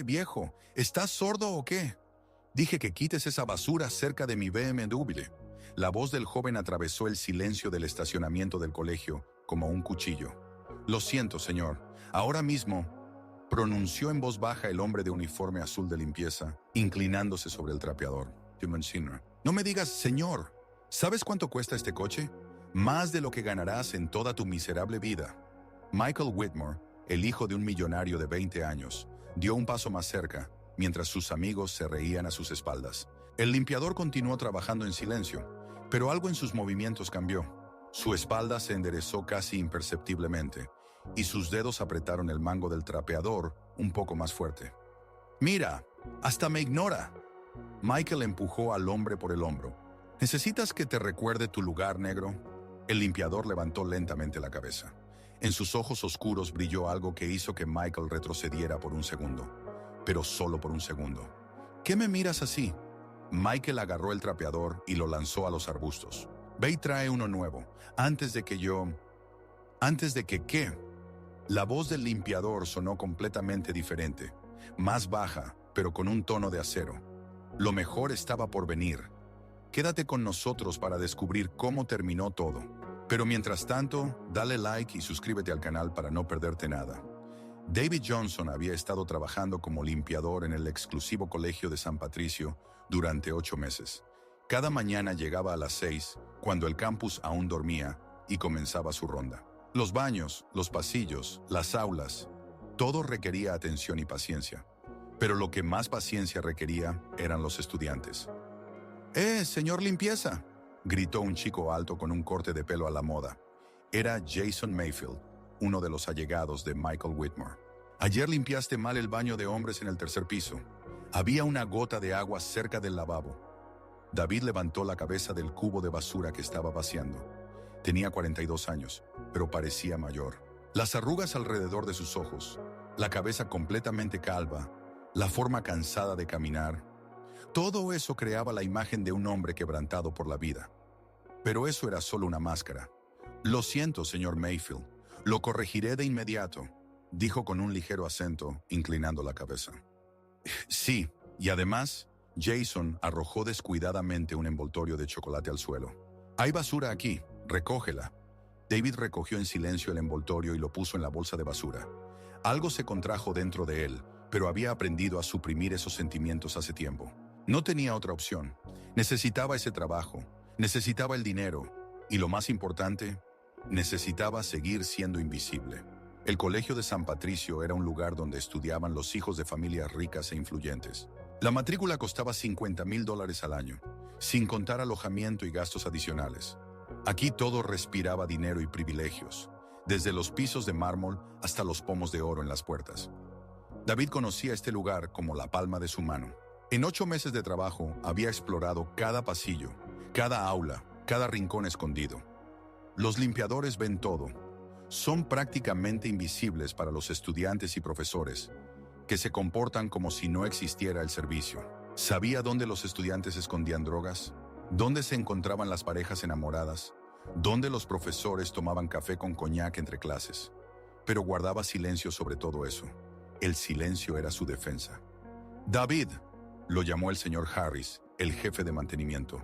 Viejo, ¿estás sordo o qué? Dije que quites esa basura cerca de mi BMW. La voz del joven atravesó el silencio del estacionamiento del colegio como un cuchillo. Lo siento, señor. Ahora mismo, pronunció en voz baja el hombre de uniforme azul de limpieza, inclinándose sobre el trapeador. No me digas, señor. ¿Sabes cuánto cuesta este coche? Más de lo que ganarás en toda tu miserable vida. Michael Whitmore, el hijo de un millonario de 20 años, dio un paso más cerca, mientras sus amigos se reían a sus espaldas. El limpiador continuó trabajando en silencio, pero algo en sus movimientos cambió. Su espalda se enderezó casi imperceptiblemente, y sus dedos apretaron el mango del trapeador un poco más fuerte. «Mira, hasta me ignora». Michael empujó al hombre por el hombro. «¿Necesitas que te recuerde tu lugar, negro?» El limpiador levantó lentamente la cabeza. En sus ojos oscuros brilló algo que hizo que Michael retrocediera por un segundo, pero solo por un segundo. «¿Qué me miras así?» Michael agarró el trapeador y lo lanzó a los arbustos. «Ve y trae uno nuevo, antes de que yo...» «¿Antes de que qué?» La voz del limpiador sonó completamente diferente, más baja, pero con un tono de acero. Lo mejor estaba por venir. Quédate con nosotros para descubrir cómo terminó todo. Pero mientras tanto, dale like y suscríbete al canal para no perderte nada. David Johnson había estado trabajando como limpiador en el exclusivo colegio de San Patricio durante 8 meses. Cada mañana llegaba a las 6, cuando el campus aún dormía, y comenzaba su ronda. Los baños, los pasillos, las aulas, todo requería atención y paciencia. Pero lo que más paciencia requería eran los estudiantes. Señor limpieza», gritó un chico alto con un corte de pelo a la moda. Era Jason Mayfield, uno de los allegados de Michael Whitmore. «Ayer limpiaste mal el baño de hombres en el tercer piso. Había una gota de agua cerca del lavabo». David levantó la cabeza del cubo de basura que estaba vaciando. Tenía 42 años, pero parecía mayor. Las arrugas alrededor de sus ojos, la cabeza completamente calva, la forma cansada de caminar. Todo eso creaba la imagen de un hombre quebrantado por la vida. Pero eso era solo una máscara. «Lo siento, señor Mayfield. Lo corregiré de inmediato», dijo con un ligero acento, inclinando la cabeza. «Sí, y además...» Jason arrojó descuidadamente un envoltorio de chocolate al suelo. «Hay basura aquí, recógela». David recogió en silencio el envoltorio y lo puso en la bolsa de basura. Algo se contrajo dentro de él, pero había aprendido a suprimir esos sentimientos hace tiempo. No tenía otra opción. Necesitaba ese trabajo, necesitaba el dinero, y lo más importante, necesitaba seguir siendo invisible. El colegio de San Patricio era un lugar donde estudiaban los hijos de familias ricas e influyentes. La matrícula costaba $50,000 al año, sin contar alojamiento y gastos adicionales. Aquí todo respiraba dinero y privilegios, desde los pisos de mármol hasta los pomos de oro en las puertas. David conocía este lugar como la palma de su mano. En 8 meses de trabajo había explorado cada pasillo, cada aula, cada rincón escondido. Los limpiadores ven todo. Son prácticamente invisibles para los estudiantes y profesores, que se comportan como si no existiera el servicio. Sabía dónde los estudiantes escondían drogas, dónde se encontraban las parejas enamoradas, dónde los profesores tomaban café con coñac entre clases. Pero guardaba silencio sobre todo eso. El silencio era su defensa. «David», lo llamó el señor Harris, el jefe de mantenimiento.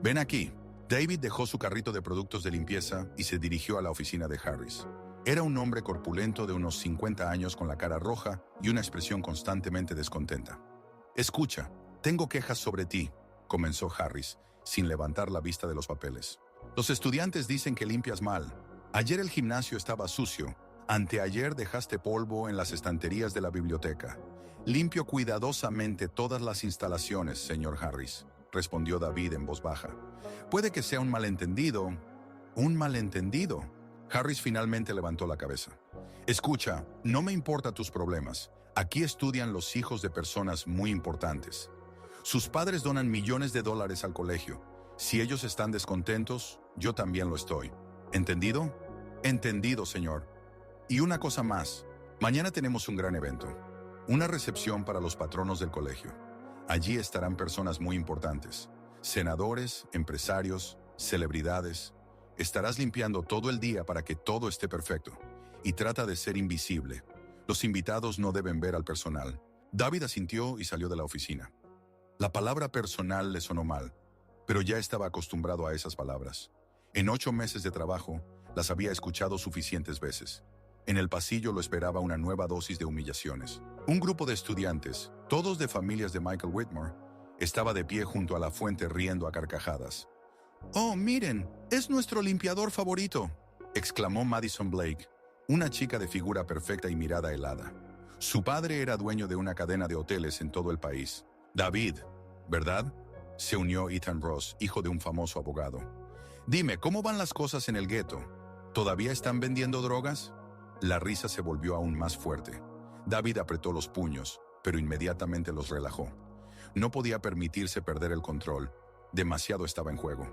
«Ven aquí». David dejó su carrito de productos de limpieza y se dirigió a la oficina de Harris. Era un hombre corpulento de unos 50 años con la cara roja y una expresión constantemente descontenta. «Escucha, tengo quejas sobre ti», comenzó Harris, sin levantar la vista de los papeles. «Los estudiantes dicen que limpias mal. Ayer el gimnasio estaba sucio. Anteayer dejaste polvo en las estanterías de la biblioteca. Limpio cuidadosamente todas las instalaciones, señor Harris», respondió David en voz baja. «Puede que sea un malentendido». «¿Un malentendido?» Harris finalmente levantó la cabeza. «Escucha, no me importan tus problemas. Aquí estudian los hijos de personas muy importantes. Sus padres donan millones de dólares al colegio. Si ellos están descontentos, yo también lo estoy. ¿Entendido?» «Entendido, señor. Y una cosa más. Mañana tenemos un gran evento. Una recepción para los patronos del colegio. Allí estarán personas muy importantes. Senadores, empresarios, celebridades. Estarás limpiando todo el día para que todo esté perfecto. Y trata de ser invisible. Los invitados no deben ver al personal. David asintió y salió de la oficina. La palabra personal le sonó mal, pero ya estaba acostumbrado a esas palabras. En 8 meses de trabajo, las había escuchado suficientes veces. En el pasillo lo esperaba una nueva dosis de humillaciones. Un grupo de estudiantes, todos de familias de Michael Whitmore, estaba de pie junto a la fuente riendo a carcajadas. «¡Oh, miren! ¡Es nuestro limpiador favorito!», exclamó Madison Blake, una chica de figura perfecta y mirada helada. Su padre era dueño de una cadena de hoteles en todo el país. «David, ¿verdad?», se unió Ethan Ross, hijo de un famoso abogado. «Dime, ¿cómo van las cosas en el gueto? ¿Todavía están vendiendo drogas?». La risa se volvió aún más fuerte. David apretó los puños, pero inmediatamente los relajó. No podía permitirse perder el control. Demasiado estaba en juego.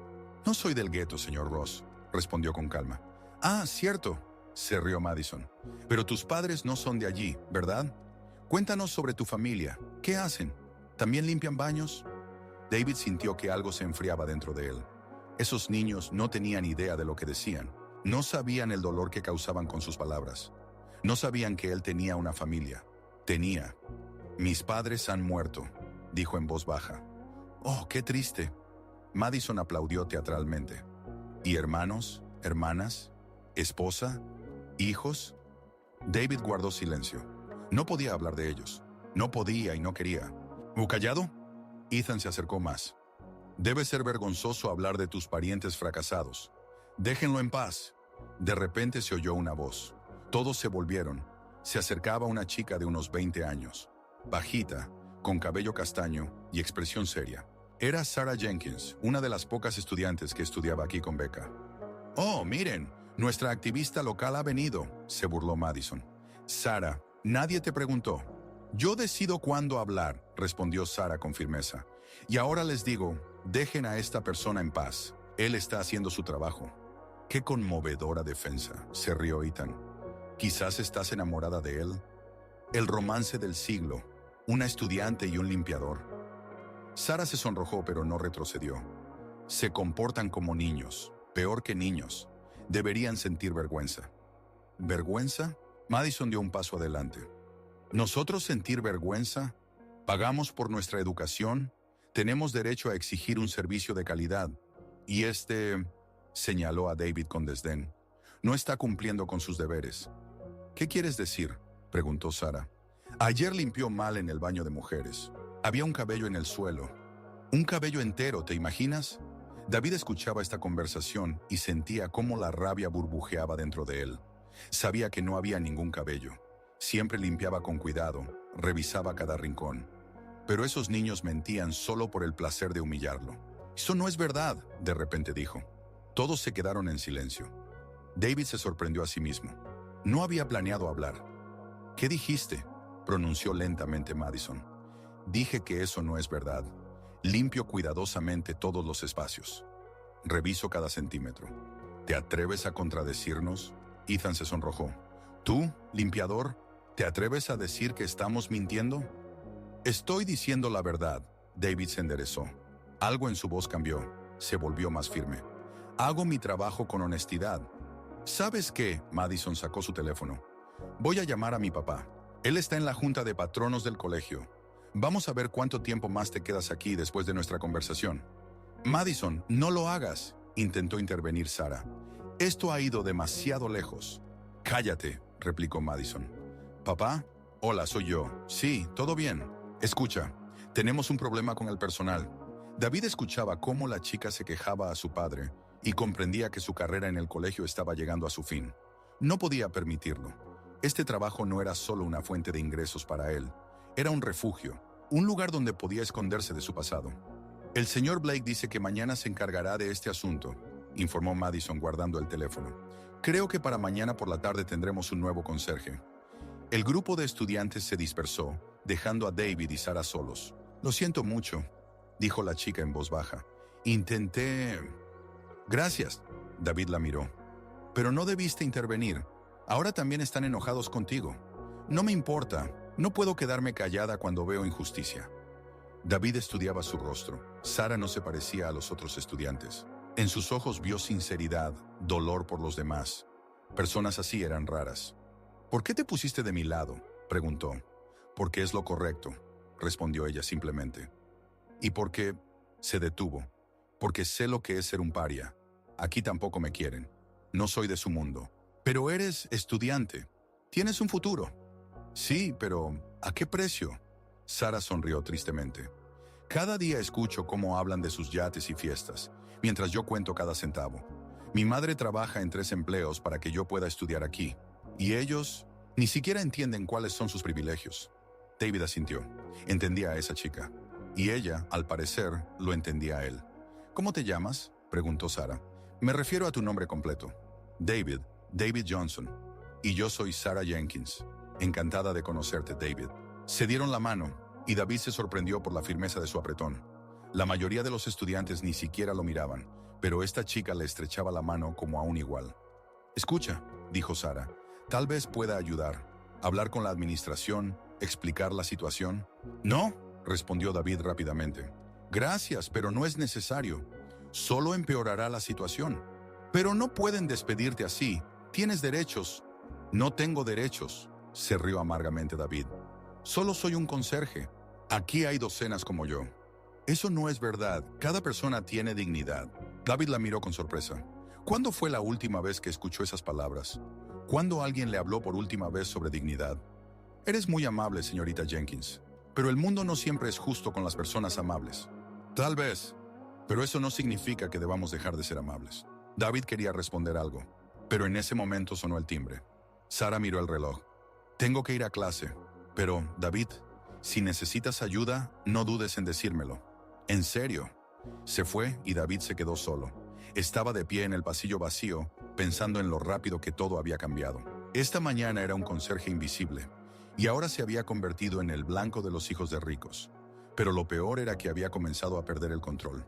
«No soy del gueto, señor Ross», respondió con calma. «Ah, cierto», se rió Madison. «Pero tus padres no son de allí, ¿verdad? Cuéntanos sobre tu familia. ¿Qué hacen? ¿También limpian baños?». David sintió que algo se enfriaba dentro de él. Esos niños no tenían idea de lo que decían. No sabían el dolor que causaban con sus palabras. No sabían que él tenía una familia. Tenía. «Mis padres han muerto», dijo en voz baja. «Oh, qué triste». Madison aplaudió teatralmente. «¿Y hermanos, hermanas, esposa, hijos?». David guardó silencio. No podía hablar de ellos. No podía y no quería. «¿Callado?». Ethan se acercó más. «Debe ser vergonzoso hablar de tus parientes fracasados. Déjenlo en paz». De repente se oyó una voz. Todos se volvieron. Se acercaba una chica de unos 20 años, bajita, con cabello castaño y expresión seria. Era Sarah Jenkins, una de las pocas estudiantes que estudiaba aquí con beca. «Oh, miren, nuestra activista local ha venido», se burló Madison. «Sarah, nadie te preguntó». «Yo decido cuándo hablar», respondió Sarah con firmeza. «Y ahora les digo, dejen a esta persona en paz. Él está haciendo su trabajo». «Qué conmovedora defensa», se rió Ethan. «Quizás estás enamorada de él». El romance del siglo, una estudiante y un limpiador. Sarah se sonrojó pero no retrocedió. Se comportan como niños, peor que niños. Deberían sentir vergüenza. ¿Vergüenza? Madison dio un paso adelante. ¿Nosotros sentir vergüenza? Pagamos por nuestra educación, tenemos derecho a exigir un servicio de calidad. Y señaló a David con desdén, no está cumpliendo con sus deberes. ¿Qué quieres decir?, preguntó Sarah. Ayer limpió mal en el baño de mujeres. Había un cabello en el suelo. Un cabello entero, ¿te imaginas? David escuchaba esta conversación y sentía cómo la rabia burbujeaba dentro de él. Sabía que no había ningún cabello. Siempre limpiaba con cuidado, revisaba cada rincón. Pero esos niños mentían solo por el placer de humillarlo. «Eso no es verdad», de repente dijo. Todos se quedaron en silencio. David se sorprendió a sí mismo. No había planeado hablar. «¿Qué dijiste?», pronunció lentamente Madison. «Dije que eso no es verdad. Limpio cuidadosamente todos los espacios. Reviso cada centímetro». «¿Te atreves a contradecirnos?». Ethan se sonrojó. «¿Tú, limpiador, te atreves a decir que estamos mintiendo?». «Estoy diciendo la verdad», David se enderezó. Algo en su voz cambió. Se volvió más firme. «Hago mi trabajo con honestidad». «¿Sabes qué?», Madison sacó su teléfono. «Voy a llamar a mi papá. Él está en la junta de patronos del colegio. Vamos a ver cuánto tiempo más te quedas aquí después de nuestra conversación». «Madison, no lo hagas», intentó intervenir Sarah. «Esto ha ido demasiado lejos». «Cállate», replicó Madison. «Papá, hola, soy yo. Sí, todo bien. Escucha, tenemos un problema con el personal». David escuchaba cómo la chica se quejaba a su padre y comprendía que su carrera en el colegio estaba llegando a su fin. No podía permitirlo. Este trabajo no era solo una fuente de ingresos para él. Era un refugio, un lugar donde podía esconderse de su pasado. «El señor Blake dice que mañana se encargará de este asunto», informó Madison guardando el teléfono. «Creo que para mañana por la tarde tendremos un nuevo conserje». El grupo de estudiantes se dispersó, dejando a David y Sarah solos. «Lo siento mucho», dijo la chica en voz baja. «Intenté...». «Gracias», David la miró. «Pero no debiste intervenir. Ahora también están enojados contigo». «No me importa. No puedo quedarme callada cuando veo injusticia». David estudiaba su rostro. Sarah no se parecía a los otros estudiantes. En sus ojos vio sinceridad, dolor por los demás. Personas así eran raras. ¿Por qué te pusiste de mi lado?, preguntó. Porque es lo correcto, respondió ella simplemente. Y porque se detuvo. Porque sé lo que es ser un paria. Aquí tampoco me quieren. No soy de su mundo. Pero eres estudiante. Tienes un futuro. Sí, pero ¿a qué precio? Sara sonrió tristemente. Cada día escucho cómo hablan de sus yates y fiestas, mientras yo cuento cada centavo. Mi madre trabaja en 3 empleos para que yo pueda estudiar aquí, y ellos ni siquiera entienden cuáles son sus privilegios. David asintió. Entendía a esa chica, y ella, al parecer, lo entendía a él. ¿Cómo te llamas?, preguntó Sara. Me refiero a tu nombre completo. David Johnson. Y yo soy Sarah Jenkins. Encantada de conocerte, David. Se dieron la mano, y David se sorprendió por la firmeza de su apretón. La mayoría de los estudiantes ni siquiera lo miraban, pero esta chica le estrechaba la mano como a un igual. Escucha, dijo Sara, tal vez pueda ayudar. Hablar con la administración, explicar la situación. No, respondió David rápidamente. Gracias, pero no es necesario. Solo empeorará la situación. Pero no pueden despedirte así. Tienes derechos. No tengo derechos, se rió amargamente David. Solo soy un conserje. Aquí hay docenas como yo. Eso no es verdad. Cada persona tiene dignidad. David la miró con sorpresa. ¿Cuándo fue la última vez que escuchó esas palabras? ¿Cuándo alguien le habló por última vez sobre dignidad? Eres muy amable, señorita Jenkins, pero el mundo no siempre es justo con las personas amables. Tal vez, pero eso no significa que debamos dejar de ser amables. David quería responder algo, pero en ese momento sonó el timbre. Sara miró el reloj. Tengo que ir a clase, pero, David, si necesitas ayuda, no dudes en decírmelo. ¿En serio? Se fue y David se quedó solo. Estaba de pie en el pasillo vacío, pensando en lo rápido que todo había cambiado. Esta mañana era un conserje invisible, y ahora se había convertido en el blanco de los hijos de ricos. Pero lo peor era que había comenzado a perder el control.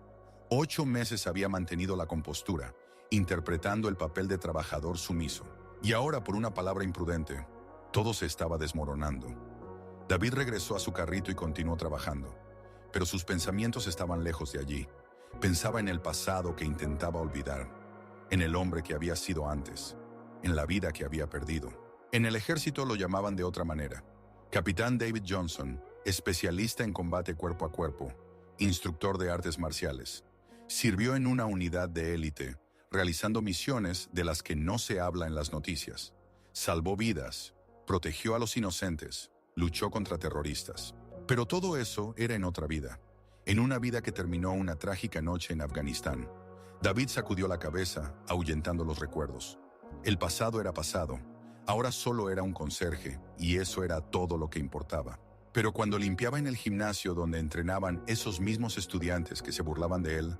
8 meses había mantenido la compostura, interpretando el papel de trabajador sumiso. Y ahora, por una palabra imprudente, todo se estaba desmoronando. David regresó a su carrito y continuó trabajando. Pero sus pensamientos estaban lejos de allí. Pensaba en el pasado que intentaba olvidar, en el hombre que había sido antes, en la vida que había perdido. En el ejército lo llamaban de otra manera. Capitán David Johnson, especialista en combate cuerpo a cuerpo, instructor de artes marciales. Sirvió en una unidad de élite, realizando misiones de las que no se habla en las noticias. Salvó vidas, protegió a los inocentes, luchó contra terroristas. Pero todo eso era en otra vida, en una vida que terminó una trágica noche en Afganistán. David sacudió la cabeza, ahuyentando los recuerdos. El pasado era pasado, ahora solo era un conserje, y eso era todo lo que importaba. Pero cuando limpiaba en el gimnasio donde entrenaban esos mismos estudiantes que se burlaban de él,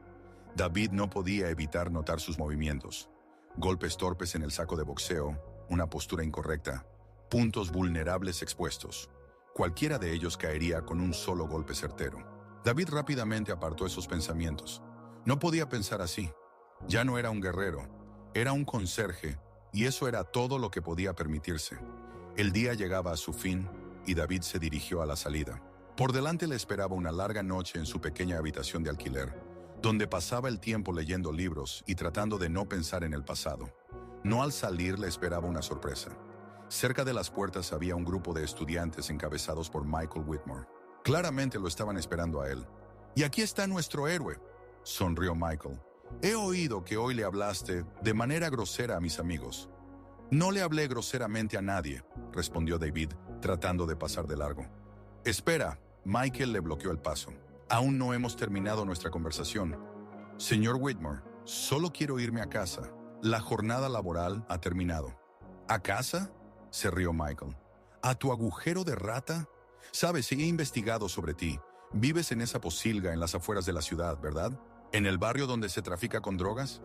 David no podía evitar notar sus movimientos. Golpes torpes en el saco de boxeo, una postura incorrecta, puntos vulnerables expuestos. Cualquiera de ellos caería con un solo golpe certero. David rápidamente apartó esos pensamientos. No podía pensar así. Ya no era un guerrero, era un conserje, y eso era todo lo que podía permitirse. El día llegaba a su fin, y David se dirigió a la salida. Por delante le esperaba una larga noche en su pequeña habitación de alquiler, donde pasaba el tiempo leyendo libros y tratando de no pensar en el pasado. No al salir le esperaba una sorpresa. Cerca de las puertas había un grupo de estudiantes encabezados por Michael Whitmore. Claramente lo estaban esperando a él. «Y aquí está nuestro héroe», sonrió Michael. «He oído que hoy le hablaste de manera grosera a mis amigos». «No le hablé groseramente a nadie», respondió David, tratando de pasar de largo. «Espera», Michael le bloqueó el paso. «Aún no hemos terminado nuestra conversación. Señor Whitmore, solo quiero irme a casa. La jornada laboral ha terminado». «¿A casa?», se rió Michael. «¿A tu agujero de rata? Sabes, he investigado sobre ti. Vives en esa posilga en las afueras de la ciudad, ¿verdad? ¿En el barrio donde se trafica con drogas?»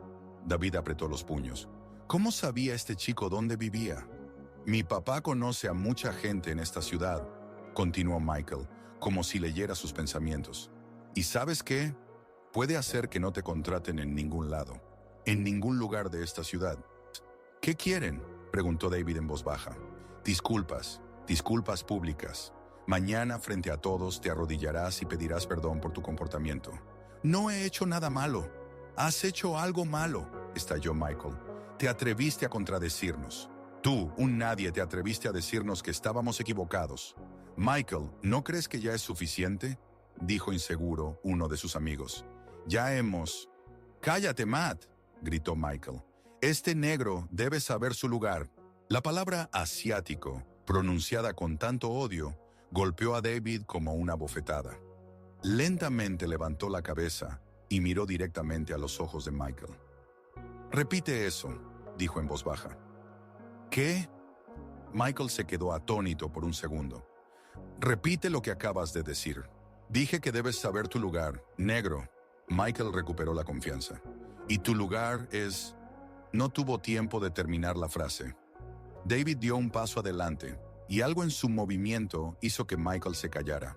David apretó los puños. ¿Cómo sabía este chico dónde vivía? «Mi papá conoce a mucha gente en esta ciudad», continuó Michael, como si leyera sus pensamientos. «¿Y sabes qué? Puede hacer que no te contraten en ningún lado, en ningún lugar de esta ciudad». «¿Qué quieren?», preguntó David en voz baja. Disculpas públicas. Mañana, frente a todos, te arrodillarás y pedirás perdón por tu comportamiento». «No he hecho nada malo». «Has hecho algo malo», estalló Michael. «Te atreviste a contradecirnos». Tú, un nadie, te atreviste a decirnos que estábamos equivocados. Michael, ¿no crees que ya es suficiente?, dijo inseguro uno de sus amigos. Ya hemos... ¡Cállate, Matt!, gritó Michael. Este negro debe saber su lugar. La palabra asiático, pronunciada con tanto odio, golpeó a David como una bofetada. Lentamente levantó la cabeza y miró directamente a los ojos de Michael. «Repite eso», dijo en voz baja. «¿Qué?». Michael se quedó atónito por un segundo. «Repite lo que acabas de decir». «Dije que debes saber tu lugar, negro». Michael recuperó la confianza. «Y tu lugar es...». No tuvo tiempo de terminar la frase. David dio un paso adelante, y algo en su movimiento hizo que Michael se callara.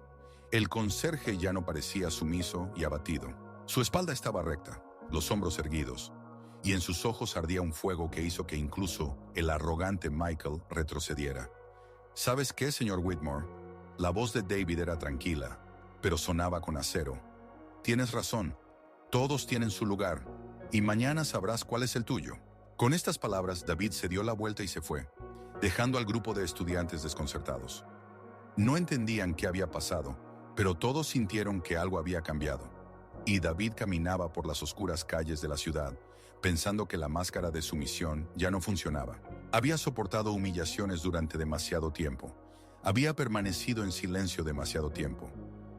El conserje ya no parecía sumiso y abatido. Su espalda estaba recta, los hombros erguidos, y en sus ojos ardía un fuego que hizo que incluso el arrogante Michael retrocediera. «¿Sabes qué, señor Whitmore?». La voz de David era tranquila, pero sonaba con acero. «Tienes razón. Todos tienen su lugar, y mañana sabrás cuál es el tuyo». Con estas palabras, David se dio la vuelta y se fue, dejando al grupo de estudiantes desconcertados. No entendían qué había pasado, pero todos sintieron que algo había cambiado. Y David caminaba por las oscuras calles de la ciudad, pensando que la máscara de sumisión ya no funcionaba. Había soportado humillaciones durante demasiado tiempo. Había permanecido en silencio demasiado tiempo.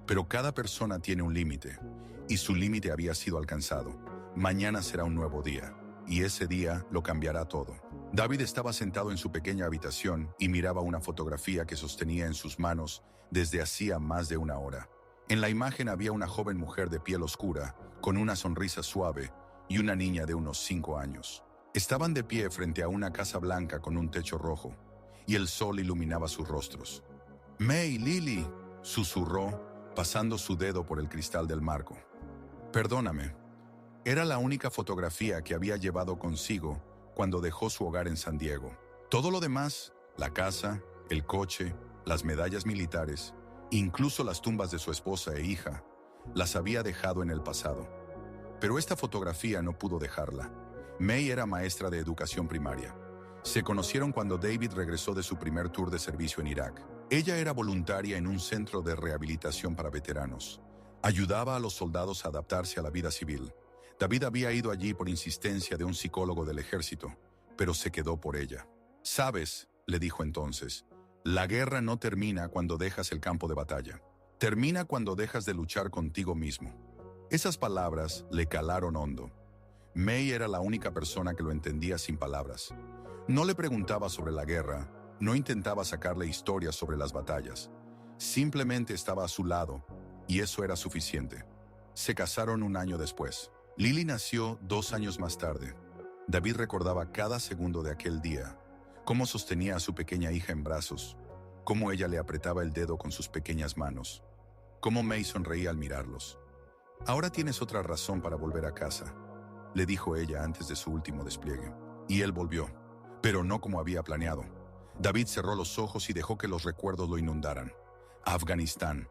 Pero cada persona tiene un límite, y su límite había sido alcanzado. Mañana será un nuevo día, y ese día lo cambiará todo. David estaba sentado en su pequeña habitación y miraba una fotografía que sostenía en sus manos desde hacía más de una hora. En la imagen había una joven mujer de piel oscura, con una sonrisa suave, y una niña de unos 5 años. Estaban de pie frente a una casa blanca con un techo rojo, y el sol iluminaba sus rostros. «May, Lily», susurró, pasando su dedo por el cristal del marco. «Perdóname». Era la única fotografía que había llevado consigo cuando dejó su hogar en San Diego. Todo lo demás, la casa, el coche, las medallas militares, incluso las tumbas de su esposa e hija, las había dejado en el pasado. Pero esta fotografía no pudo dejarla. May era maestra de educación primaria. Se conocieron cuando David regresó de su primer tour de servicio en Irak. Ella era voluntaria en un centro de rehabilitación para veteranos. Ayudaba a los soldados a adaptarse a la vida civil. David había ido allí por insistencia de un psicólogo del ejército, pero se quedó por ella. «Sabes», le dijo entonces, «la guerra no termina cuando dejas el campo de batalla. Termina cuando dejas de luchar contigo mismo». Esas palabras le calaron hondo. May era la única persona que lo entendía sin palabras. No le preguntaba sobre la guerra, no intentaba sacarle historias sobre las batallas. Simplemente estaba a su lado, y eso era suficiente. Se casaron un año después. Lily nació 2 años más tarde. David recordaba cada segundo de aquel día, cómo sostenía a su pequeña hija en brazos, cómo ella le apretaba el dedo con sus pequeñas manos, cómo May sonreía al mirarlos. «Ahora tienes otra razón para volver a casa», le dijo ella antes de su último despliegue. Y él volvió, pero no como había planeado. David cerró los ojos y dejó que los recuerdos lo inundaran. Afganistán,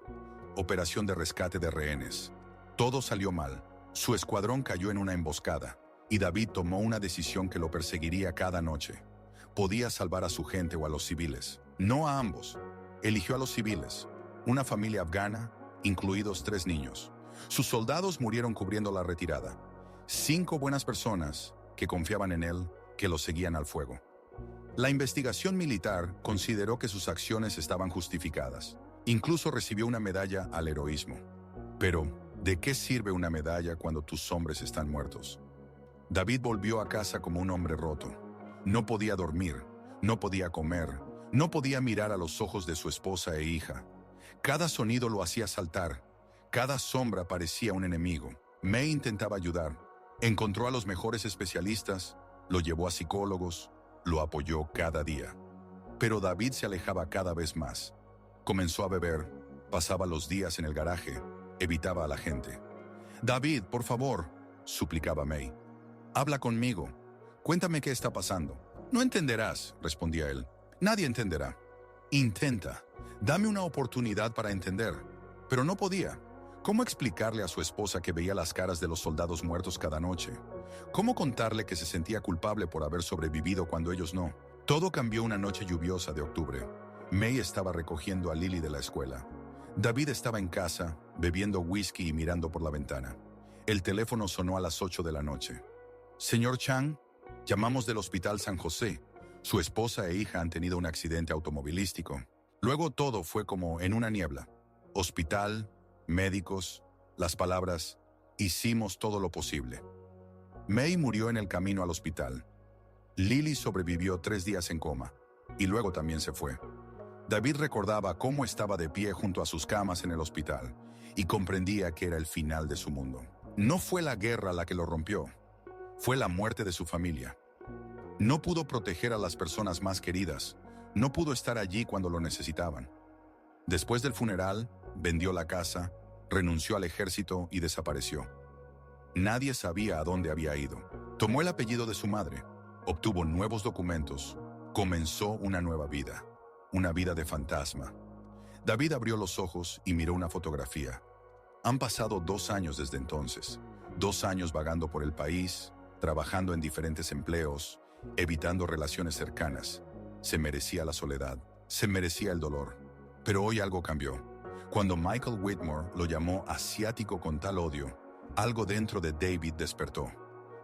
operación de rescate de rehenes. Todo salió mal. Su escuadrón cayó en una emboscada, y David tomó una decisión que lo perseguiría cada noche. Podía salvar a su gente o a los civiles. No a ambos. Eligió a los civiles, una familia afgana, incluidos 3 niños. Sus soldados murieron cubriendo la retirada. 5 buenas personas que confiaban en él, que lo seguían al fuego. La investigación militar consideró que sus acciones estaban justificadas. Incluso recibió una medalla al heroísmo. Pero, ¿de qué sirve una medalla cuando tus hombres están muertos? David volvió a casa como un hombre roto. No podía dormir, no podía comer, no podía mirar a los ojos de su esposa e hija. Cada sonido lo hacía saltar, cada sombra parecía un enemigo. May intentaba ayudar. Encontró a los mejores especialistas, lo llevó a psicólogos, lo apoyó cada día. Pero David se alejaba cada vez más. Comenzó a beber, pasaba los días en el garaje, evitaba a la gente. «David, por favor», suplicaba May. «Habla conmigo. Cuéntame qué está pasando». «No entenderás», respondía él. «Nadie entenderá». «Intenta. Dame una oportunidad para entender». Pero no podía. ¿Cómo explicarle a su esposa que veía las caras de los soldados muertos cada noche? ¿Cómo contarle que se sentía culpable por haber sobrevivido cuando ellos no? Todo cambió una noche lluviosa de octubre. May estaba recogiendo a Lily de la escuela. David estaba en casa, bebiendo whisky y mirando por la ventana. El teléfono sonó a las 8 de la noche. Señor Chang, llamamos del Hospital San José. Su esposa e hija han tenido un accidente automovilístico. Luego todo fue como en una niebla. Hospital, médicos, las palabras, hicimos todo lo posible. May murió en el camino al hospital. Lily sobrevivió 3 días en coma, y luego también se fue. David recordaba cómo estaba de pie junto a sus camas en el hospital, y comprendía que era el final de su mundo. No fue la guerra la que lo rompió, fue la muerte de su familia. No pudo proteger a las personas más queridas, no pudo estar allí cuando lo necesitaban. Después del funeral, vendió la casa, renunció al ejército y desapareció. Nadie sabía a dónde había ido. Tomó el apellido de su madre, obtuvo nuevos documentos, comenzó una nueva vida, una vida de fantasma. David abrió los ojos y miró una fotografía. Han pasado 2 años desde entonces, 2 años vagando por el país, trabajando en diferentes empleos, evitando relaciones cercanas. Se merecía la soledad, se merecía el dolor. Pero hoy algo cambió. Cuando Michael Whitmore lo llamó asiático con tal odio, algo dentro de David despertó.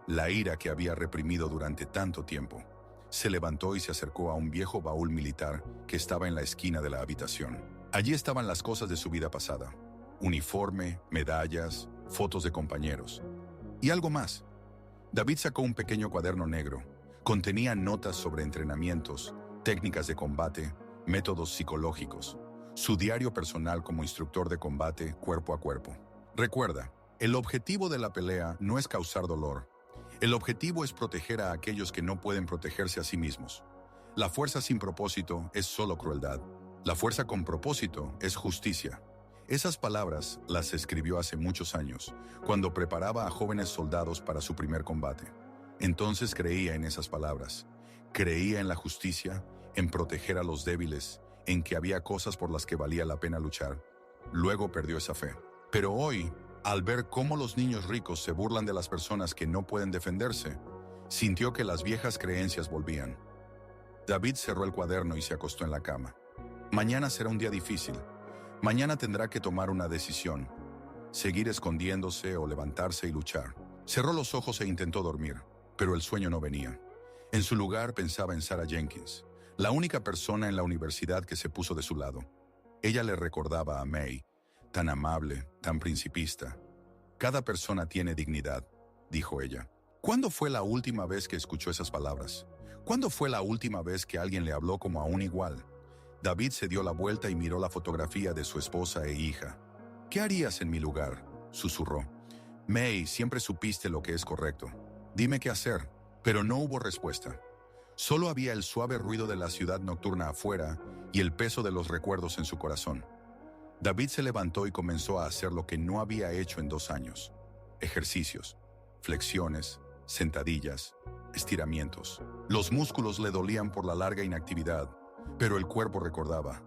La ira que había reprimido durante tanto tiempo. Se levantó y se acercó a un viejo baúl militar que estaba en la esquina de la habitación. Allí estaban las cosas de su vida pasada. Uniforme, medallas, fotos de compañeros. Y algo más. David sacó un pequeño cuaderno negro. Contenía notas sobre entrenamientos, técnicas de combate, métodos psicológicos. Su diario personal como instructor de combate cuerpo a cuerpo. Recuerda, el objetivo de la pelea no es causar dolor. El objetivo es proteger a aquellos que no pueden protegerse a sí mismos. La fuerza sin propósito es solo crueldad. La fuerza con propósito es justicia. Esas palabras las escribió hace muchos años, cuando preparaba a jóvenes soldados para su primer combate. Entonces creía en esas palabras. Creía en la justicia, en proteger a los débiles, en que había cosas por las que valía la pena luchar. Luego perdió esa fe. Pero hoy, al ver cómo los niños ricos se burlan de las personas que no pueden defenderse, sintió que las viejas creencias volvían. David cerró el cuaderno y se acostó en la cama. Mañana será un día difícil. Mañana tendrá que tomar una decisión. Seguir escondiéndose o levantarse y luchar. Cerró los ojos e intentó dormir, pero el sueño no venía. En su lugar pensaba en Sarah Jenkins, la única persona en la universidad que se puso de su lado. Ella le recordaba a May, tan amable, tan principista. Cada persona tiene dignidad, dijo ella. ¿Cuándo fue la última vez que escuchó esas palabras? ¿Cuándo fue la última vez que alguien le habló como a un igual? David se dio la vuelta y miró la fotografía de su esposa e hija. ¿Qué harías en mi lugar?, susurró. May, siempre supiste lo que es correcto. Dime qué hacer. Pero no hubo respuesta. Solo había el suave ruido de la ciudad nocturna afuera y el peso de los recuerdos en su corazón. David se levantó y comenzó a hacer lo que no había hecho en 2 años. Ejercicios, flexiones, sentadillas, estiramientos. Los músculos le dolían por la larga inactividad, pero el cuerpo recordaba.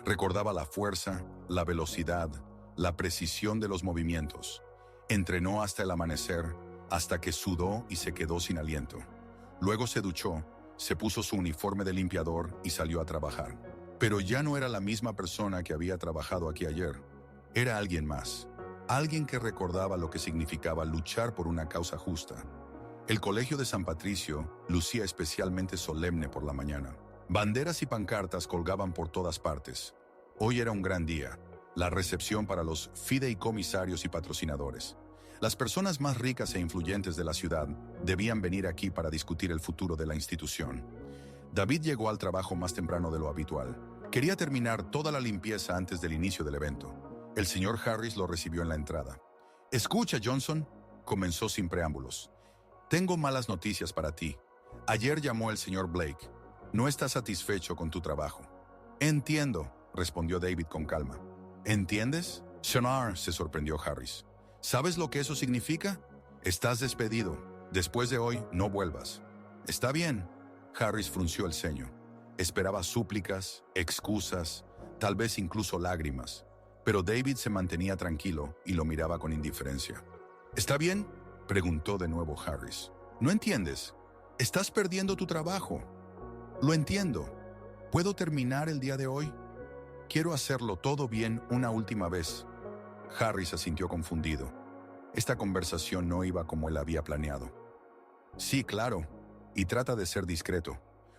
Recordaba la fuerza, la velocidad, la precisión de los movimientos. Entrenó hasta el amanecer, hasta que sudó y se quedó sin aliento. Luego se duchó, se puso su uniforme de limpiador y salió a trabajar. Pero ya no era la misma persona que había trabajado aquí ayer. Era alguien más. Alguien que recordaba lo que significaba luchar por una causa justa. El colegio de San Patricio lucía especialmente solemne por la mañana. Banderas y pancartas colgaban por todas partes. Hoy era un gran día. La recepción para los fideicomisarios y patrocinadores. Las personas más ricas e influyentes de la ciudad debían venir aquí para discutir el futuro de la institución. David llegó al trabajo más temprano de lo habitual. Quería terminar toda la limpieza antes del inicio del evento. El señor Harris lo recibió en la entrada. «Escucha, Johnson», comenzó sin preámbulos. «Tengo malas noticias para ti. Ayer llamó el señor Blake. No está satisfecho con tu trabajo». «Entiendo», respondió David con calma. «¿Entiendes?» «Sonar», se sorprendió Harris. «¿Sabes lo que eso significa? Estás despedido. Después de hoy, no vuelvas». «Está bien». Harris frunció el ceño. Esperaba súplicas, excusas, tal vez incluso lágrimas. Pero David se mantenía tranquilo y lo miraba con indiferencia. «¿Está bien?», preguntó de nuevo Harris. «¿No entiendes? Estás perdiendo tu trabajo». Lo entiendo. ¿Puedo terminar el día de hoy? Quiero hacerlo todo bien una última vez. Harry se sintió confundido. Esta conversación no iba como él había planeado. Sí, claro. Y trata de ser discreto.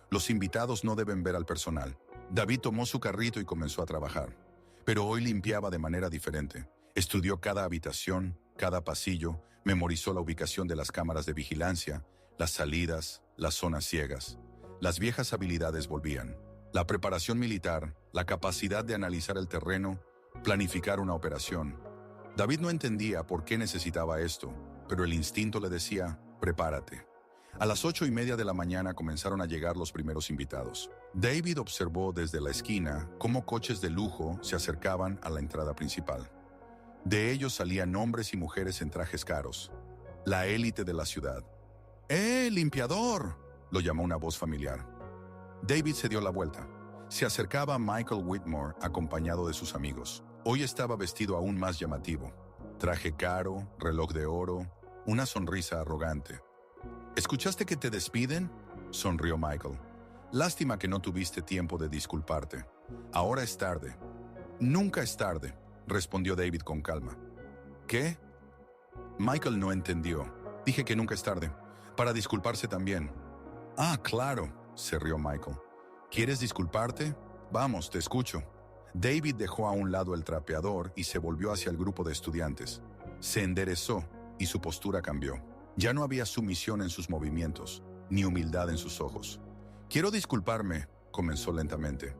Los invitados no deben ver al personal. David tomó su carrito y comenzó a trabajar. Pero hoy limpiaba de manera diferente. Estudió cada habitación, cada pasillo, memorizó la ubicación de las cámaras de vigilancia, las salidas, las zonas ciegas. Las viejas habilidades volvían. La preparación militar, la capacidad de analizar el terreno, planificar una operación. David no entendía por qué necesitaba esto, pero el instinto le decía, prepárate. A las 8:30 de la mañana comenzaron a llegar los primeros invitados. David observó desde la esquina cómo coches de lujo se acercaban a la entrada principal. De ellos salían hombres y mujeres en trajes caros, la élite de la ciudad. ¡Limpiador!, lo llamó una voz familiar. David se dio la vuelta. Se acercaba a Michael Whitmore acompañado de sus amigos. Hoy estaba vestido aún más llamativo. Traje caro, reloj de oro, una sonrisa arrogante. ¿Escuchaste que te despiden?, sonrió Michael. Lástima que no tuviste tiempo de disculparte. Ahora es tarde. Nunca es tarde, respondió David con calma. ¿Qué? Michael no entendió. Dije que nunca es tarde. Para disculparse también. Ah, claro, se rió Michael. ¿Quieres disculparte? Vamos, te escucho. David dejó a un lado el trapeador y se volvió hacia el grupo de estudiantes. Se enderezó y su postura cambió. Ya no había sumisión en sus movimientos, ni humildad en sus ojos. Quiero disculparme, comenzó lentamente,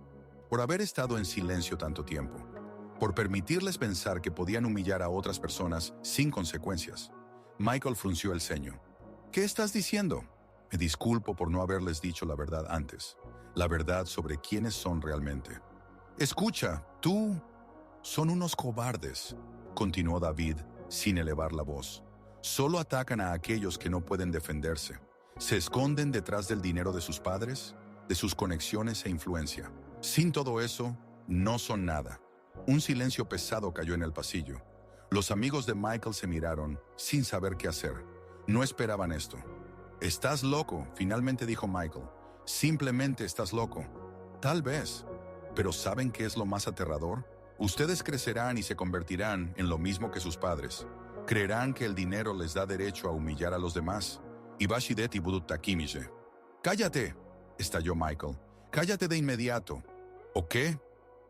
por haber estado en silencio tanto tiempo, por permitirles pensar que podían humillar a otras personas sin consecuencias. Michael frunció el ceño. ¿Qué estás diciendo? Me disculpo por no haberles dicho la verdad antes, la verdad sobre quiénes son realmente. Escucha, tú... Son unos cobardes, continuó David sin elevar la voz. Solo atacan a aquellos que no pueden defenderse. Se esconden detrás del dinero de sus padres, de sus conexiones e influencia. Sin todo eso, no son nada. Un silencio pesado cayó en el pasillo. Los amigos de Michael se miraron, sin saber qué hacer. No esperaban esto. «Estás loco», finalmente dijo Michael. «Simplemente estás loco». Tal vez. Pero ¿saben qué es lo más aterrador? Ustedes crecerán y se convertirán en lo mismo que sus padres. Creerán que el dinero les da derecho a humillar a los demás. Ibashidet y Budut Takimiche. «¡Cállate!», estalló Michael. «¡Cállate de inmediato!». ¿O qué?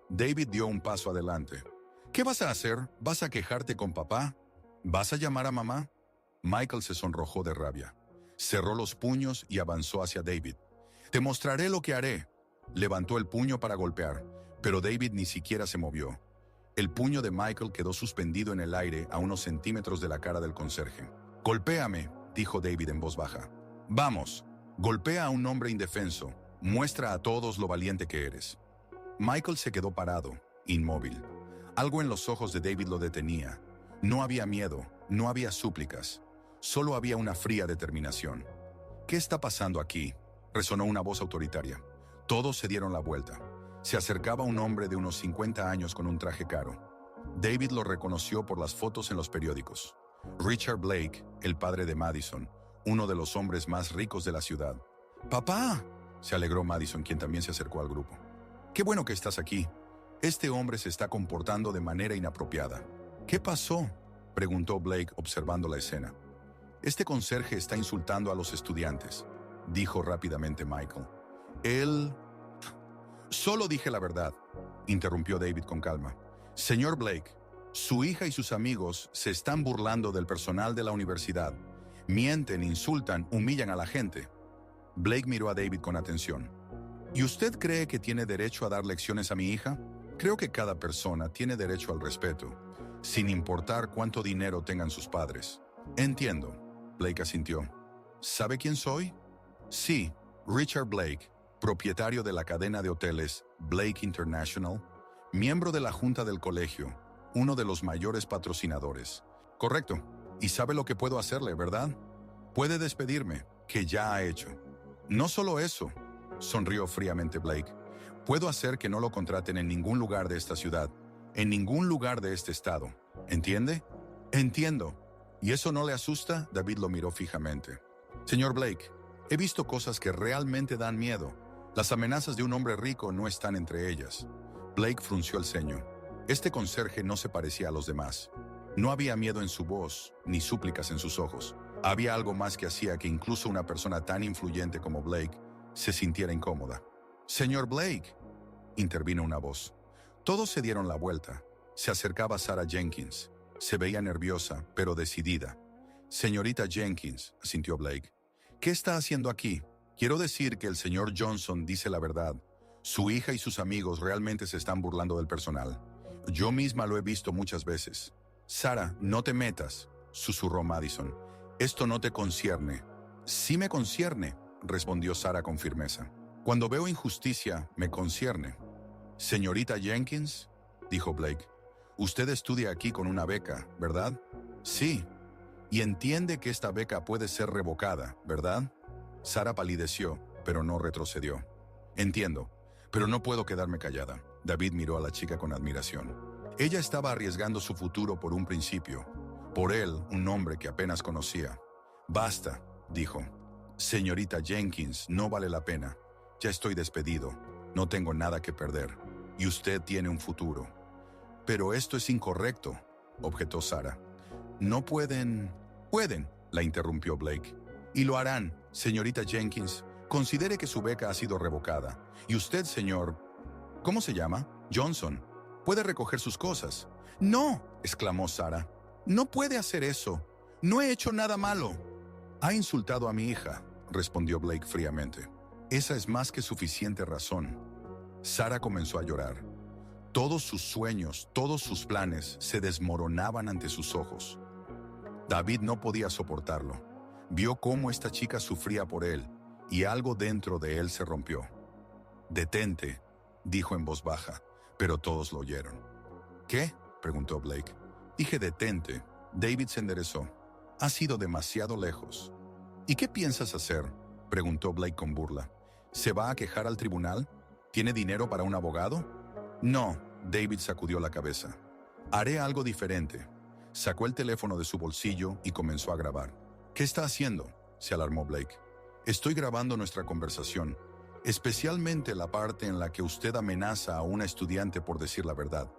David dio un paso adelante. «¿Qué vas a hacer? ¿Vas a quejarte con papá? ¿Vas a llamar a mamá?». Michael se sonrojó de rabia. Cerró los puños y avanzó hacia David. «Te mostraré lo que haré». Levantó el puño para golpear, pero David ni siquiera se movió. El puño de Michael quedó suspendido en el aire a unos centímetros de la cara del conserje. «Golpéame», dijo David en voz baja. «Vamos, golpea a un hombre indefenso. Muestra a todos lo valiente que eres». Michael se quedó parado, inmóvil. Algo en los ojos de David lo detenía. No había miedo, no había súplicas. Solo había una fría determinación. «¿Qué está pasando aquí?», resonó una voz autoritaria. Todos se dieron la vuelta. Se acercaba un hombre de unos 50 años con un traje caro. David lo reconoció por las fotos en los periódicos. Richard Blake, el padre de Madison, uno de los hombres más ricos de la ciudad. «¡Papá!», se alegró Madison, quien también se acercó al grupo. «Qué bueno que estás aquí. Este hombre se está comportando de manera inapropiada». «¿Qué pasó?», preguntó Blake observando la escena. «Este conserje está insultando a los estudiantes», dijo rápidamente Michael. «Él...». «Solo dije la verdad», interrumpió David con calma. «Señor Blake, su hija y sus amigos se están burlando del personal de la universidad. Mienten, insultan, humillan a la gente». Blake miró a David con atención. «¿Y usted cree que tiene derecho a dar lecciones a mi hija? Creo que cada persona tiene derecho al respeto, sin importar cuánto dinero tengan sus padres». «Entiendo», Blake asintió. «¿Sabe quién soy?». «Sí, Richard Blake, propietario de la cadena de hoteles Blake International, miembro de la junta del colegio, uno de los mayores patrocinadores». «Correcto. Y sabe lo que puedo hacerle, ¿verdad? Puede despedirme, que ya ha hecho». «No solo eso», sonrió fríamente Blake. «Puedo hacer que no lo contraten en ningún lugar de esta ciudad, en ningún lugar de este estado. ¿Entiende?». «Entiendo». «¿Y eso no le asusta?». David lo miró fijamente. «Señor Blake, he visto cosas que realmente dan miedo. Las amenazas de un hombre rico no están entre ellas. Blake frunció el ceño. Este conserje no se parecía a los demás. No había miedo en su voz, ni súplicas en sus ojos. Había algo más que hacía que incluso una persona tan influyente como Blake se sintiera incómoda. «Señor Blake», intervino una voz. Todos se dieron la vuelta. Se acercaba Sarah Jenkins. Se veía nerviosa, pero decidida. «Señorita Jenkins», asintió Blake. «¿Qué está haciendo aquí? Quiero decir que el señor Johnson dice la verdad. Su hija y sus amigos realmente se están burlando del personal. Yo misma lo he visto muchas veces». «Sarah, no te metas», susurró Madison. «Esto no te concierne». «Sí me concierne», respondió Sarah con firmeza. «Cuando veo injusticia, me concierne». «Señorita Jenkins», dijo Blake, «usted estudia aquí con una beca, ¿verdad?» «Sí. Y entiende que esta beca puede ser revocada, ¿verdad?» Sarah palideció, pero no retrocedió. «Entiendo, pero no puedo quedarme callada». David miró a la chica con admiración. Ella estaba arriesgando su futuro por un principio. Por él, un hombre que apenas conocía. «Basta», dijo. «Señorita Jenkins, no vale la pena. Ya estoy despedido. No tengo nada que perder. Y usted tiene un futuro». «Pero esto es incorrecto», objetó Sarah. «No pueden...» «Pueden», la interrumpió Blake. «Y lo harán, señorita Jenkins. Considere que su beca ha sido revocada. Y usted, señor... ¿Cómo se llama? Johnson. Puede recoger sus cosas». «No», exclamó Sarah. «No puede hacer eso. No he hecho nada malo». «Ha insultado a mi hija», respondió Blake fríamente. «Esa es más que suficiente razón». Sarah comenzó a llorar. Todos sus sueños, todos sus planes se desmoronaban ante sus ojos. David no podía soportarlo. Vio cómo esta chica sufría por él, y algo dentro de él se rompió. «Detente», dijo en voz baja, pero todos lo oyeron. «¿Qué?», preguntó Blake. «Dije detente». David se enderezó. «Has ido demasiado lejos». «¿Y qué piensas hacer?», preguntó Blake con burla. «¿Se va a quejar al tribunal? ¿Tiene dinero para un abogado?» «No», David sacudió la cabeza. «Haré algo diferente». Sacó el teléfono de su bolsillo y comenzó a grabar. «¿Qué está haciendo?», se alarmó Blake. «Estoy grabando nuestra conversación, especialmente la parte en la que usted amenaza a una estudiante por decir la verdad.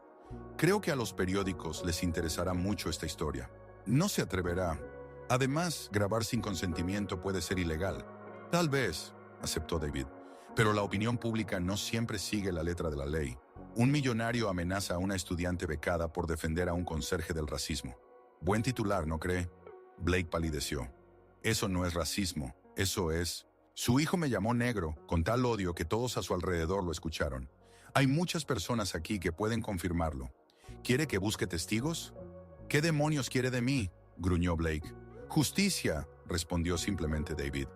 Creo que a los periódicos les interesará mucho esta historia. No se atreverá. Además, grabar sin consentimiento puede ser ilegal». «Tal vez», aceptó David, «pero la opinión pública no siempre sigue la letra de la ley. Un millonario amenaza a una estudiante becada por defender a un conserje del racismo. Buen titular, ¿no cree?». Blake palideció. «Eso no es racismo, eso es...». «Su hijo me llamó negro, con tal odio que todos a su alrededor lo escucharon. Hay muchas personas aquí que pueden confirmarlo. ¿Quiere que busque testigos?». «¿Qué demonios quiere de mí?», gruñó Blake. «Justicia», respondió simplemente David.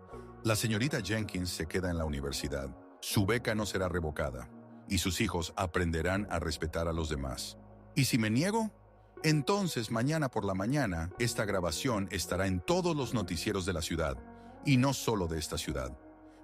«La señorita Jenkins se queda en la universidad. Su beca no será revocada. Y sus hijos aprenderán a respetar a los demás. ¿Y si me niego? Entonces mañana por la mañana esta grabación estará en todos los noticieros de la ciudad, y no solo de esta ciudad».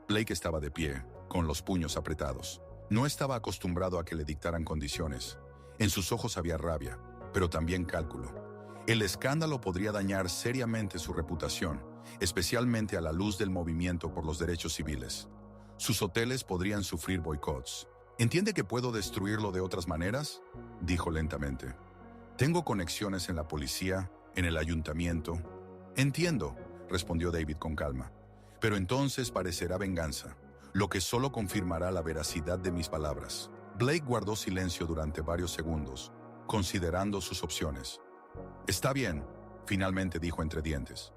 Blake estaba de pie, con los puños apretados. No estaba acostumbrado a que le dictaran condiciones. En sus ojos había rabia, pero también cálculo. El escándalo podría dañar seriamente su reputación, especialmente a la luz del movimiento por los derechos civiles. Sus hoteles podrían sufrir boicots. «¿Entiende que puedo destruirlo de otras maneras?», dijo lentamente. «Tengo conexiones en la policía, en el ayuntamiento». «Entiendo», respondió David con calma. «Pero entonces parecerá venganza, lo que solo confirmará la veracidad de mis palabras». Blake guardó silencio durante varios segundos, considerando sus opciones. «Está bien», finalmente dijo entre dientes.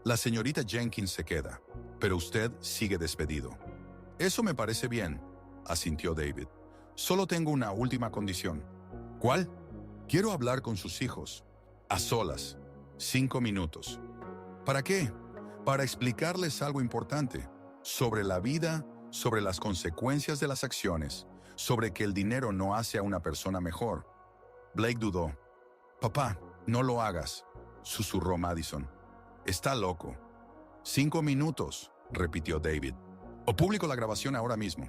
«La señorita Jenkins se queda, pero usted sigue despedido». «Eso me parece bien», asintió David. «Solo tengo una última condición». «¿Cuál?». «Quiero hablar con sus hijos. A solas. 5 minutos». «¿Para qué?». «Para explicarles algo importante. Sobre la vida, sobre las consecuencias de las acciones, sobre que el dinero no hace a una persona mejor». Blake dudó. «Papá, no lo hagas», susurró Madison. «Está loco». 5 minutos, repitió David. «O publico la grabación ahora mismo».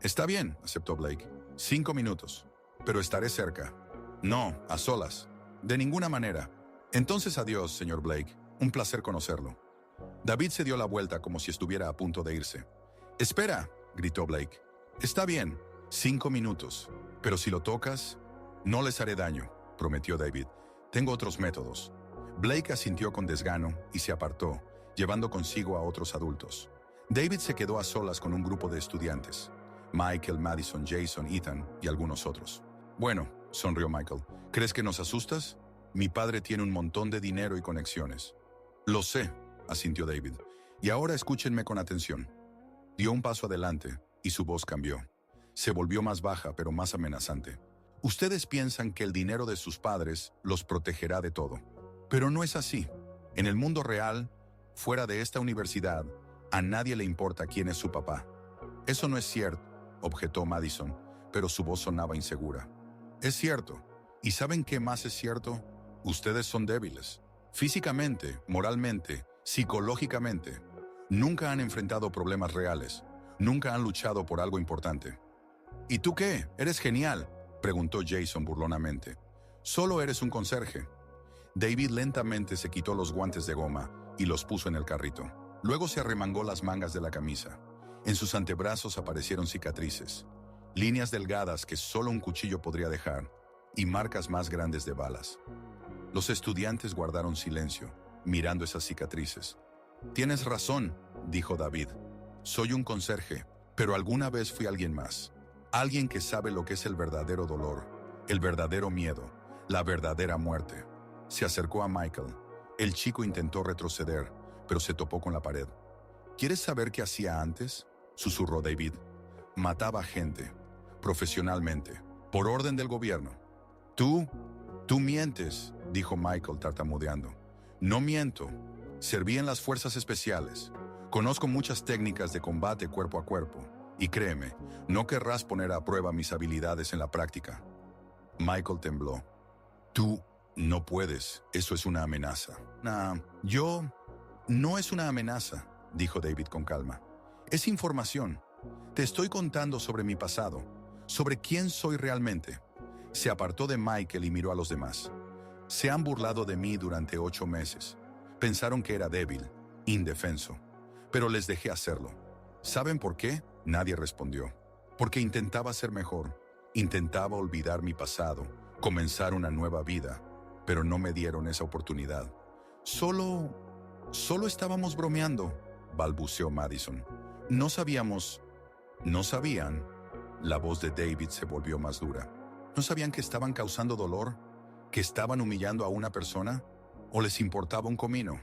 «Está bien», aceptó Blake. 5 minutos. «Pero estaré cerca». «No, a solas». «De ninguna manera». «Entonces adiós, señor Blake. Un placer conocerlo». David se dio la vuelta como si estuviera a punto de irse. «Espera», gritó Blake. Está bien, 5 minutos. Pero si lo tocas, no les haré daño, prometió David. Tengo otros métodos. Blake asintió con desgano y se apartó, llevando consigo a otros adultos. David se quedó a solas con un grupo de estudiantes. Michael, Madison, Jason, Ethan y algunos otros. Bueno, sonrió Michael. ¿Crees que nos asustas? Mi padre tiene un montón de dinero y conexiones. Lo sé, asintió David. Y ahora escúchenme con atención. Dio un paso adelante y su voz cambió. Se volvió más baja, pero más amenazante. Ustedes piensan que el dinero de sus padres los protegerá de todo. Pero no es así. En el mundo real, fuera de esta universidad, a nadie le importa quién es su papá. Eso no es cierto, objetó Madison, pero su voz sonaba insegura. Es cierto. ¿Y saben qué más es cierto? Ustedes son débiles. Físicamente, moralmente, psicológicamente. Nunca han enfrentado problemas reales. Nunca han luchado por algo importante. ¿Y tú qué? ¿Eres genial?, preguntó Jason burlonamente. Solo eres un conserje. David lentamente se quitó los guantes de goma y los puso en el carrito. Luego se arremangó las mangas de la camisa. En sus antebrazos aparecieron cicatrices, líneas delgadas que solo un cuchillo podría dejar, y marcas más grandes de balas. Los estudiantes guardaron silencio, mirando esas cicatrices. Tienes razón, dijo David. Soy un conserje, pero alguna vez fui alguien más. Alguien que sabe lo que es el verdadero dolor, el verdadero miedo, la verdadera muerte. Se acercó a Michael. El chico intentó retroceder, pero se topó con la pared. ¿Quieres saber qué hacía antes?, susurró David. Mataba gente, profesionalmente, por orden del gobierno. Tú mientes, dijo Michael tartamudeando. No miento. Serví en las fuerzas especiales. Conozco muchas técnicas de combate cuerpo a cuerpo. Y créeme, no querrás poner a prueba mis habilidades en la práctica. Michael tembló. Tú no puedes. Eso es una amenaza. No es una amenaza, dijo David con calma. Es información. Te estoy contando sobre mi pasado, sobre quién soy realmente. Se apartó de Michael y miró a los demás. Se han burlado de mí durante 8 meses. Pensaron que era débil, indefenso. Pero les dejé hacerlo. ¿Saben por qué? Nadie respondió. Porque intentaba ser mejor. Intentaba olvidar mi pasado, comenzar una nueva vida. Pero no me dieron esa oportunidad. Solo estábamos bromeando, balbuceó Madison. No sabían. La voz de David se volvió más dura. ¿No sabían que estaban causando dolor? ¿Que estaban humillando a una persona? ¿O les importaba un comino?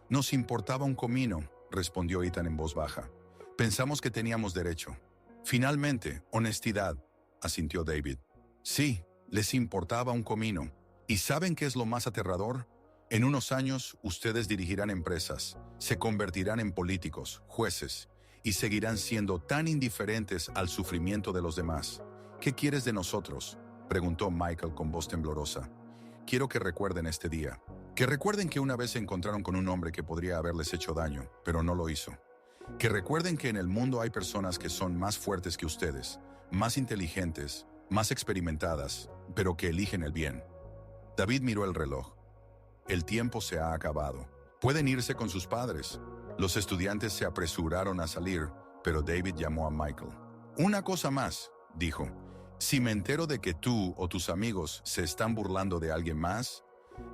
Nos importaba un comino, respondió Ethan en voz baja. Pensamos que teníamos derecho. Finalmente, honestidad, asintió David. Sí, les importaba un comino. ¿Y saben qué es lo más aterrador? En unos años, ustedes dirigirán empresas, se convertirán en políticos, jueces, y seguirán siendo tan indiferentes al sufrimiento de los demás. ¿Qué quieres de nosotros?, preguntó Michael con voz temblorosa. Quiero que recuerden este día. Que recuerden que una vez se encontraron con un hombre que podría haberles hecho daño, pero no lo hizo. Que recuerden que en el mundo hay personas que son más fuertes que ustedes, más inteligentes, más experimentadas, pero que eligen el bien. David miró el reloj. El tiempo se ha acabado. Pueden irse con sus padres. Los estudiantes se apresuraron a salir, pero David llamó a Michael. Una cosa más, dijo. Si me entero de que tú o tus amigos se están burlando de alguien más,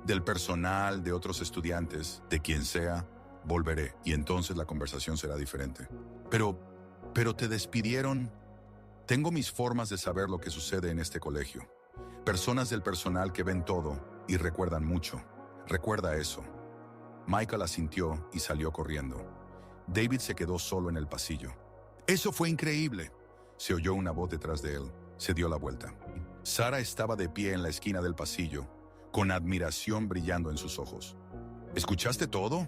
del personal, de otros estudiantes, de quien sea, volveré y entonces la conversación será diferente. Pero te despidieron. Tengo mis formas de saber lo que sucede en este colegio. Personas del personal que ven todo y recuerdan mucho. Recuerda eso. Michael asintió y salió corriendo. David se quedó solo en el pasillo. Eso fue increíble. Se oyó una voz detrás de él. Se dio la vuelta. Sara estaba de pie en la esquina del pasillo, con admiración brillando en sus ojos. ¿Escuchaste todo?,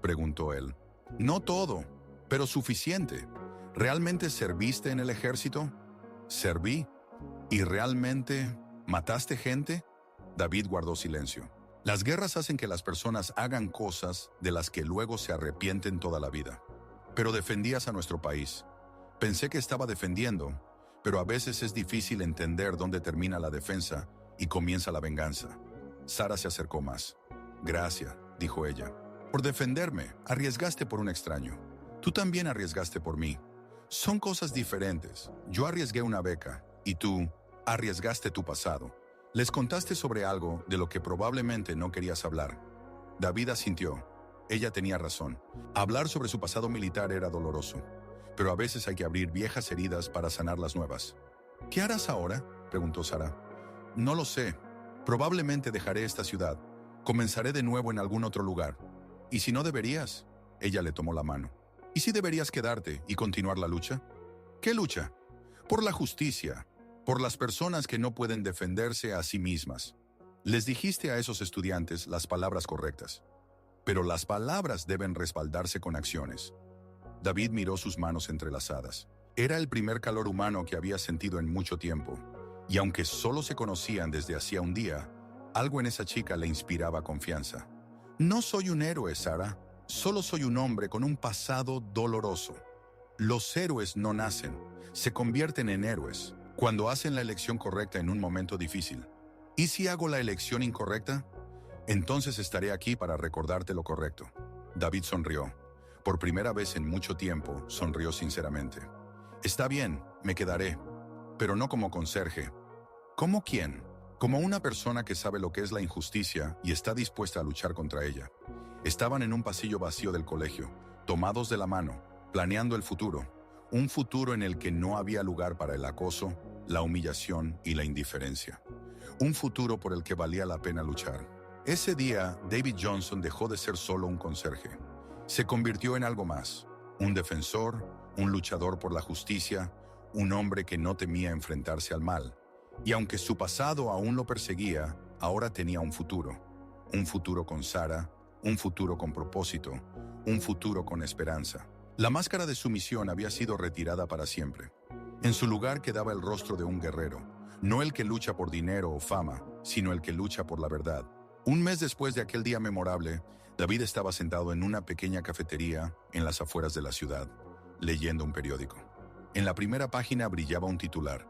preguntó él. No todo, pero suficiente. ¿Realmente serviste en el ejército? ¿Serví? ¿Y realmente mataste gente? David guardó silencio. Las guerras hacen que las personas hagan cosas de las que luego se arrepienten toda la vida. Pero defendías a nuestro país. Pensé que estaba defendiendo, pero a veces es difícil entender dónde termina la defensa y comienza la venganza. Sara se acercó más. Gracias, dijo ella. Por defenderme, arriesgaste por un extraño. Tú también arriesgaste por mí. Son cosas diferentes. Yo arriesgué una beca y tú arriesgaste tu pasado. Les contaste sobre algo de lo que probablemente no querías hablar. David asintió. Ella tenía razón. Hablar sobre su pasado militar era doloroso, pero a veces hay que abrir viejas heridas para sanar las nuevas. ¿Qué harás ahora?, preguntó Sara. No lo sé. Probablemente dejaré esta ciudad. Comenzaré de nuevo en algún otro lugar. ¿Y si no deberías? Ella le tomó la mano. ¿Y si deberías quedarte y continuar la lucha? ¿Qué lucha? Por la justicia, por las personas que no pueden defenderse a sí mismas. Les dijiste a esos estudiantes las palabras correctas, pero las palabras deben respaldarse con acciones. David miró sus manos entrelazadas. Era el primer calor humano que había sentido en mucho tiempo, y aunque solo se conocían desde hacía un día, algo en esa chica le inspiraba confianza. No soy un héroe, Sara. Solo soy un hombre con un pasado doloroso. Los héroes no nacen, se convierten en héroes cuando hacen la elección correcta en un momento difícil. ¿Y si hago la elección incorrecta? Entonces estaré aquí para recordarte lo correcto. David sonrió. Por primera vez en mucho tiempo, sonrió sinceramente. Está bien, me quedaré, pero no como conserje. ¿Cómo quién? Como una persona que sabe lo que es la injusticia y está dispuesta a luchar contra ella. Estaban en un pasillo vacío del colegio, tomados de la mano, planeando el futuro. Un futuro en el que no había lugar para el acoso, la humillación y la indiferencia. Un futuro por el que valía la pena luchar. Ese día, David Johnson dejó de ser solo un conserje. Se convirtió en algo más. Un defensor, un luchador por la justicia, un hombre que no temía enfrentarse al mal. Y aunque su pasado aún lo perseguía, ahora tenía un futuro. Un futuro con Sara, un futuro con propósito, un futuro con esperanza. La máscara de sumisión había sido retirada para siempre. En su lugar quedaba el rostro de un guerrero, no el que lucha por dinero o fama, sino el que lucha por la verdad. Un mes después de aquel día memorable, David estaba sentado en una pequeña cafetería en las afueras de la ciudad, leyendo un periódico. En la primera página brillaba un titular: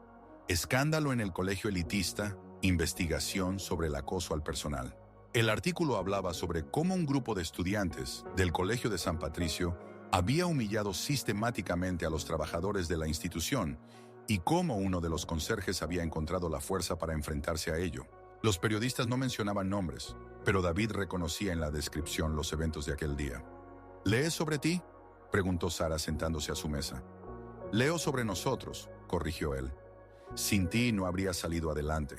Escándalo en el colegio elitista, investigación sobre el acoso al personal. El artículo hablaba sobre cómo un grupo de estudiantes del Colegio de San Patricio había humillado sistemáticamente a los trabajadores de la institución y cómo uno de los conserjes había encontrado la fuerza para enfrentarse a ello. Los periodistas no mencionaban nombres, pero David reconocía en la descripción los eventos de aquel día. ¿Lees sobre ti?, preguntó Sara sentándose a su mesa. Leo sobre nosotros, corrigió él. Sin ti no habría salido adelante.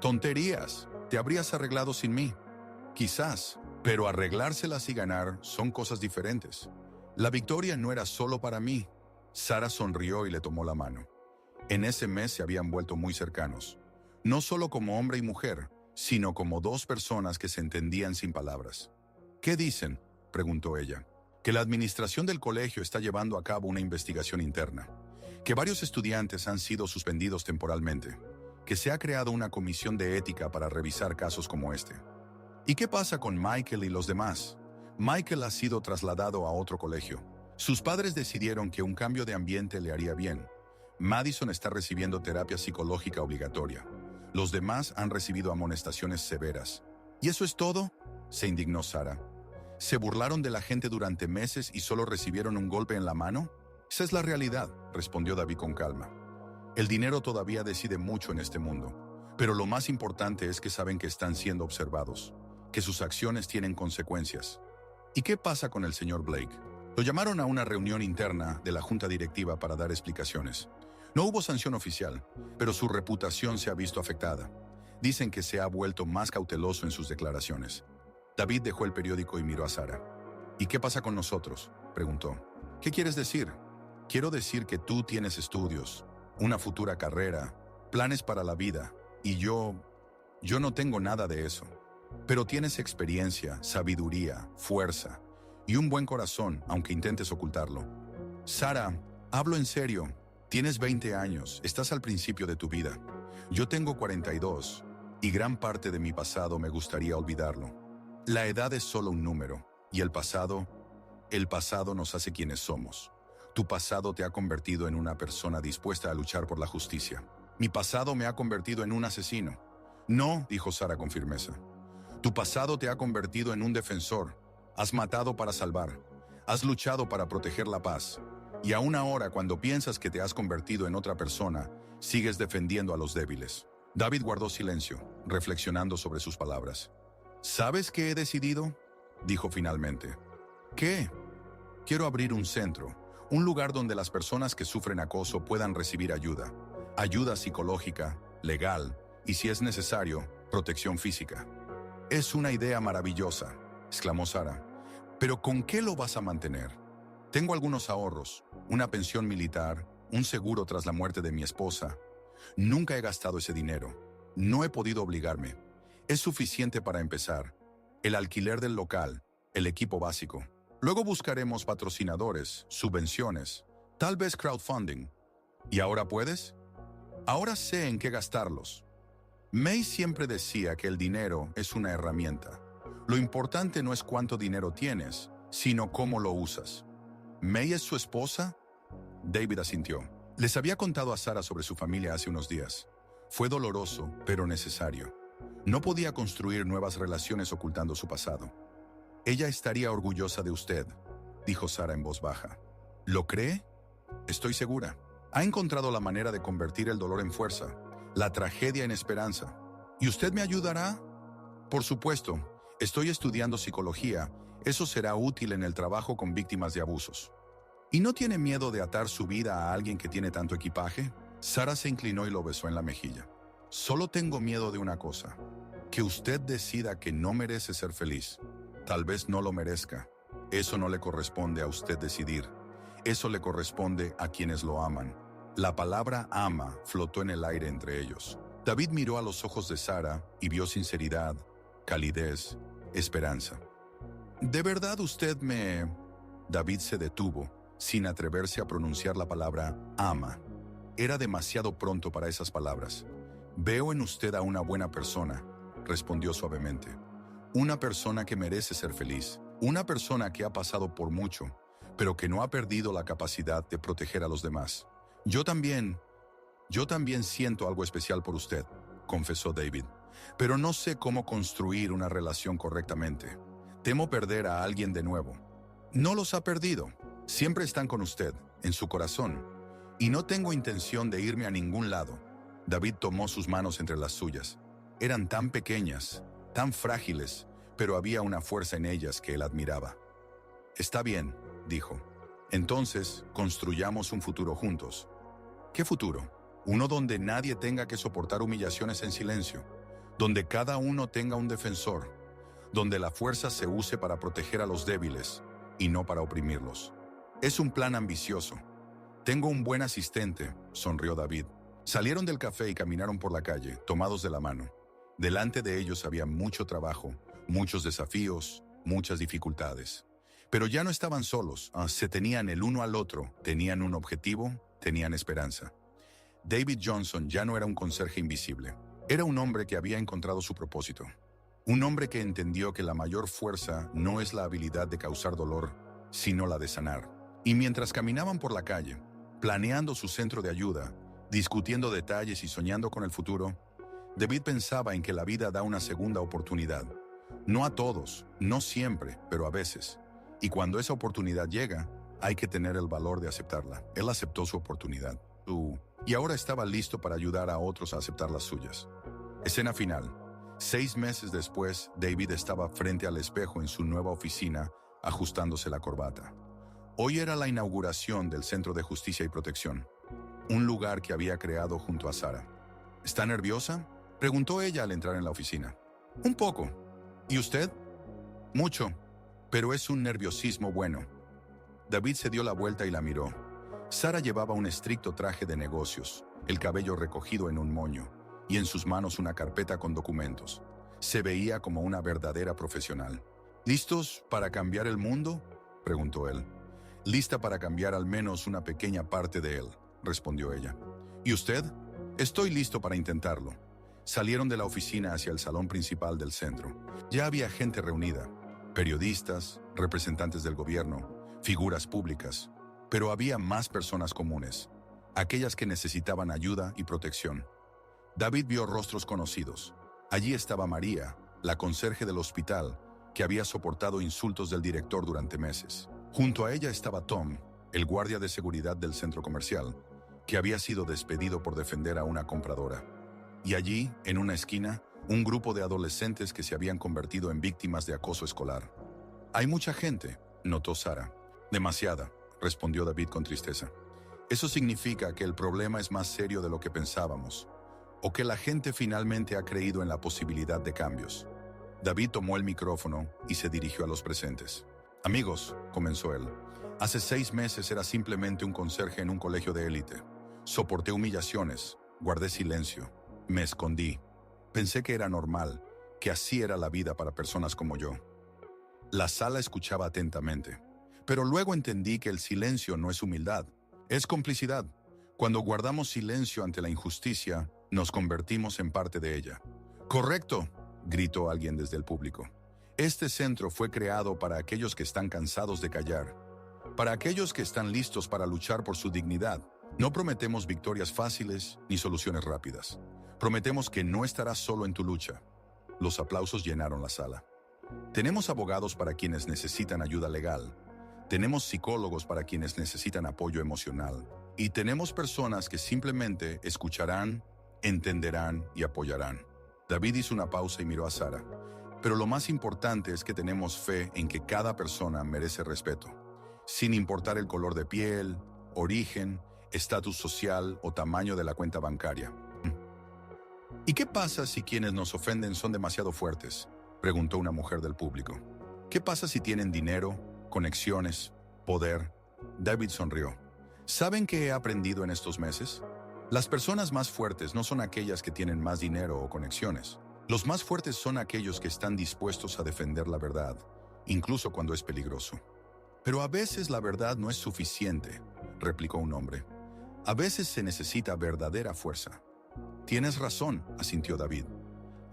Tonterías, te habrías arreglado sin mí. Quizás, pero arreglárselas y ganar son cosas diferentes. La victoria no era solo para mí. Sara sonrió y le tomó la mano. En ese mes se habían vuelto muy cercanos. No solo como hombre y mujer, sino como dos personas que se entendían sin palabras. ¿Qué dicen?, preguntó ella. Que la administración del colegio está llevando a cabo una investigación interna. Que varios estudiantes han sido suspendidos temporalmente. Que se ha creado una comisión de ética para revisar casos como este. ¿Y qué pasa con Michael y los demás? Michael ha sido trasladado a otro colegio. Sus padres decidieron que un cambio de ambiente le haría bien. Madison está recibiendo terapia psicológica obligatoria. Los demás han recibido amonestaciones severas. ¿Y eso es todo?, se indignó Sara. ¿Se burlaron de la gente durante meses y solo recibieron un golpe en la mano? Esa es la realidad, respondió David con calma. El dinero todavía decide mucho en este mundo, pero lo más importante es que saben que están siendo observados, que sus acciones tienen consecuencias. ¿Y qué pasa con el señor Blake? Lo llamaron a una reunión interna de la junta directiva para dar explicaciones. No hubo sanción oficial, pero su reputación se ha visto afectada. Dicen que se ha vuelto más cauteloso en sus declaraciones. David dejó el periódico y miró a Sara. ¿Y qué pasa con nosotros?, preguntó. ¿Qué quieres decir? Quiero decir que tú tienes estudios, una futura carrera, planes para la vida, y yo no tengo nada de eso. Pero tienes experiencia, sabiduría, fuerza y un buen corazón, aunque intentes ocultarlo. Sara, hablo en serio. Tienes 20 años, estás al principio de tu vida. Yo tengo 42, y gran parte de mi pasado me gustaría olvidarlo. La edad es solo un número, y el pasado nos hace quienes somos. Tu pasado te ha convertido en una persona dispuesta a luchar por la justicia. Mi pasado me ha convertido en un asesino. No, dijo Sara con firmeza. Tu pasado te ha convertido en un defensor. Has matado para salvar. Has luchado para proteger la paz. Y aún ahora, cuando piensas que te has convertido en otra persona, sigues defendiendo a los débiles. David guardó silencio, reflexionando sobre sus palabras. ¿Sabes qué he decidido?, dijo finalmente. ¿Qué? Quiero abrir un centro, un lugar donde las personas que sufren acoso puedan recibir ayuda. Ayuda psicológica, legal y, si es necesario, protección física. Es una idea maravillosa, exclamó Sara. ¿Pero con qué lo vas a mantener? Tengo algunos ahorros, una pensión militar, un seguro tras la muerte de mi esposa. Nunca he gastado ese dinero. No he podido obligarme. Es suficiente para empezar. El alquiler del local, el equipo básico. Luego buscaremos patrocinadores, subvenciones, tal vez crowdfunding. ¿Y ahora puedes? Ahora sé en qué gastarlos. May siempre decía que el dinero es una herramienta. Lo importante no es cuánto dinero tienes, sino cómo lo usas. ¿May es su esposa? David asintió. Les había contado a Sara sobre su familia hace unos días. Fue doloroso, pero necesario. No podía construir nuevas relaciones ocultando su pasado. Ella estaría orgullosa de usted, dijo Sara en voz baja. ¿Lo cree? Estoy segura. Ha encontrado la manera de convertir el dolor en fuerza, la tragedia en esperanza. ¿Y usted me ayudará? Por supuesto. Estoy estudiando psicología. Eso será útil en el trabajo con víctimas de abusos. ¿Y no tiene miedo de atar su vida a alguien que tiene tanto equipaje? Sara se inclinó y lo besó en la mejilla. Solo tengo miedo de una cosa. Que usted decida que no merece ser feliz. Tal vez no lo merezca. Eso no le corresponde a usted decidir. Eso le corresponde a quienes lo aman. La palabra ama flotó en el aire entre ellos. David miró a los ojos de Sara y vio sinceridad, calidez, esperanza. ¿De verdad usted me...? David se detuvo, sin atreverse a pronunciar la palabra ama. Era demasiado pronto para esas palabras. Veo en usted a una buena persona, respondió suavemente. Una persona que merece ser feliz. Una persona que ha pasado por mucho, pero que no ha perdido la capacidad de proteger a los demás. Yo también siento algo especial por usted, confesó David, pero no sé cómo construir una relación correctamente. Temo perder a alguien de nuevo. No los ha perdido. Siempre están con usted, en su corazón. Y no tengo intención de irme a ningún lado. David tomó sus manos entre las suyas. Eran tan pequeñas, tan frágiles, pero había una fuerza en ellas que él admiraba. Está bien, dijo. Entonces, construyamos un futuro juntos. ¿Qué futuro? Uno donde nadie tenga que soportar humillaciones en silencio, donde cada uno tenga un defensor, donde la fuerza se use para proteger a los débiles y no para oprimirlos. Es un plan ambicioso. Tengo un buen asistente, sonrió David. Salieron del café y caminaron por la calle, tomados de la mano. Delante de ellos había mucho trabajo, muchos desafíos, muchas dificultades. Pero ya no estaban solos, se tenían el uno al otro, tenían un objetivo, tenían esperanza. David Johnson ya no era un conserje invisible. Era un hombre que había encontrado su propósito. Un hombre que entendió que la mayor fuerza no es la habilidad de causar dolor, sino la de sanar. Y mientras caminaban por la calle, planeando su centro de ayuda, discutiendo detalles y soñando con el futuro, David pensaba en que la vida da una segunda oportunidad. No a todos, no siempre, pero a veces. Y cuando esa oportunidad llega, hay que tener el valor de aceptarla. Él aceptó su oportunidad. Y ahora estaba listo para ayudar a otros a aceptar las suyas. Escena final. 6 meses después, David estaba frente al espejo en su nueva oficina, ajustándose la corbata. Hoy era la inauguración del Centro de Justicia y Protección, un lugar que había creado junto a Sara. ¿Está nerviosa?, preguntó ella al entrar en la oficina. Un poco. ¿Y usted? Mucho, pero es un nerviosismo bueno. David se dio la vuelta y la miró. Sara llevaba un estricto traje de negocios, el cabello recogido en un moño, y en sus manos una carpeta con documentos. Se veía como una verdadera profesional. ¿Listos para cambiar el mundo?, preguntó él. Lista para cambiar al menos una pequeña parte de él, respondió ella. ¿Y usted? Estoy listo para intentarlo. Salieron de la oficina hacia el salón principal del centro. Ya había gente reunida, periodistas, representantes del gobierno, figuras públicas, pero había más personas comunes, aquellas que necesitaban ayuda y protección. David vio rostros conocidos. Allí estaba María, la conserje del hospital, que había soportado insultos del director durante meses. Junto a ella estaba Tom, el guardia de seguridad del centro comercial, que había sido despedido por defender a una compradora. Y allí, en una esquina, un grupo de adolescentes que se habían convertido en víctimas de acoso escolar. Hay mucha gente, notó Sara. Demasiada, respondió David con tristeza. Eso significa que el problema es más serio de lo que pensábamos, o que la gente finalmente ha creído en la posibilidad de cambios. David tomó el micrófono y se dirigió a los presentes. Amigos, comenzó él, hace 6 meses era simplemente un conserje en un colegio de élite. Soporté humillaciones, guardé silencio, me escondí. Pensé que era normal, que así era la vida para personas como yo. La sala escuchaba atentamente, pero luego entendí que el silencio no es humildad, es complicidad. Cuando guardamos silencio ante la injusticia, nos convertimos en parte de ella. ¡Correcto!, gritó alguien desde el público. Este centro fue creado para aquellos que están cansados de callar, para aquellos que están listos para luchar por su dignidad. No prometemos victorias fáciles ni soluciones rápidas. Prometemos que no estarás solo en tu lucha. Los aplausos llenaron la sala. Tenemos abogados para quienes necesitan ayuda legal. Tenemos psicólogos para quienes necesitan apoyo emocional. Y tenemos personas que simplemente escucharán, entenderán y apoyarán. David hizo una pausa y miró a Sara. Pero lo más importante es que tenemos fe en que cada persona merece respeto, sin importar el color de piel, origen, estatus social o tamaño de la cuenta bancaria. ¿Y qué pasa si quienes nos ofenden son demasiado fuertes?, preguntó una mujer del público. ¿Qué pasa si tienen dinero, conexiones, poder? David sonrió. ¿Saben qué he aprendido en estos meses? Las personas más fuertes no son aquellas que tienen más dinero o conexiones. Los más fuertes son aquellos que están dispuestos a defender la verdad, incluso cuando es peligroso. Pero a veces la verdad no es suficiente, replicó un hombre. A veces se necesita verdadera fuerza. Tienes razón, asintió David.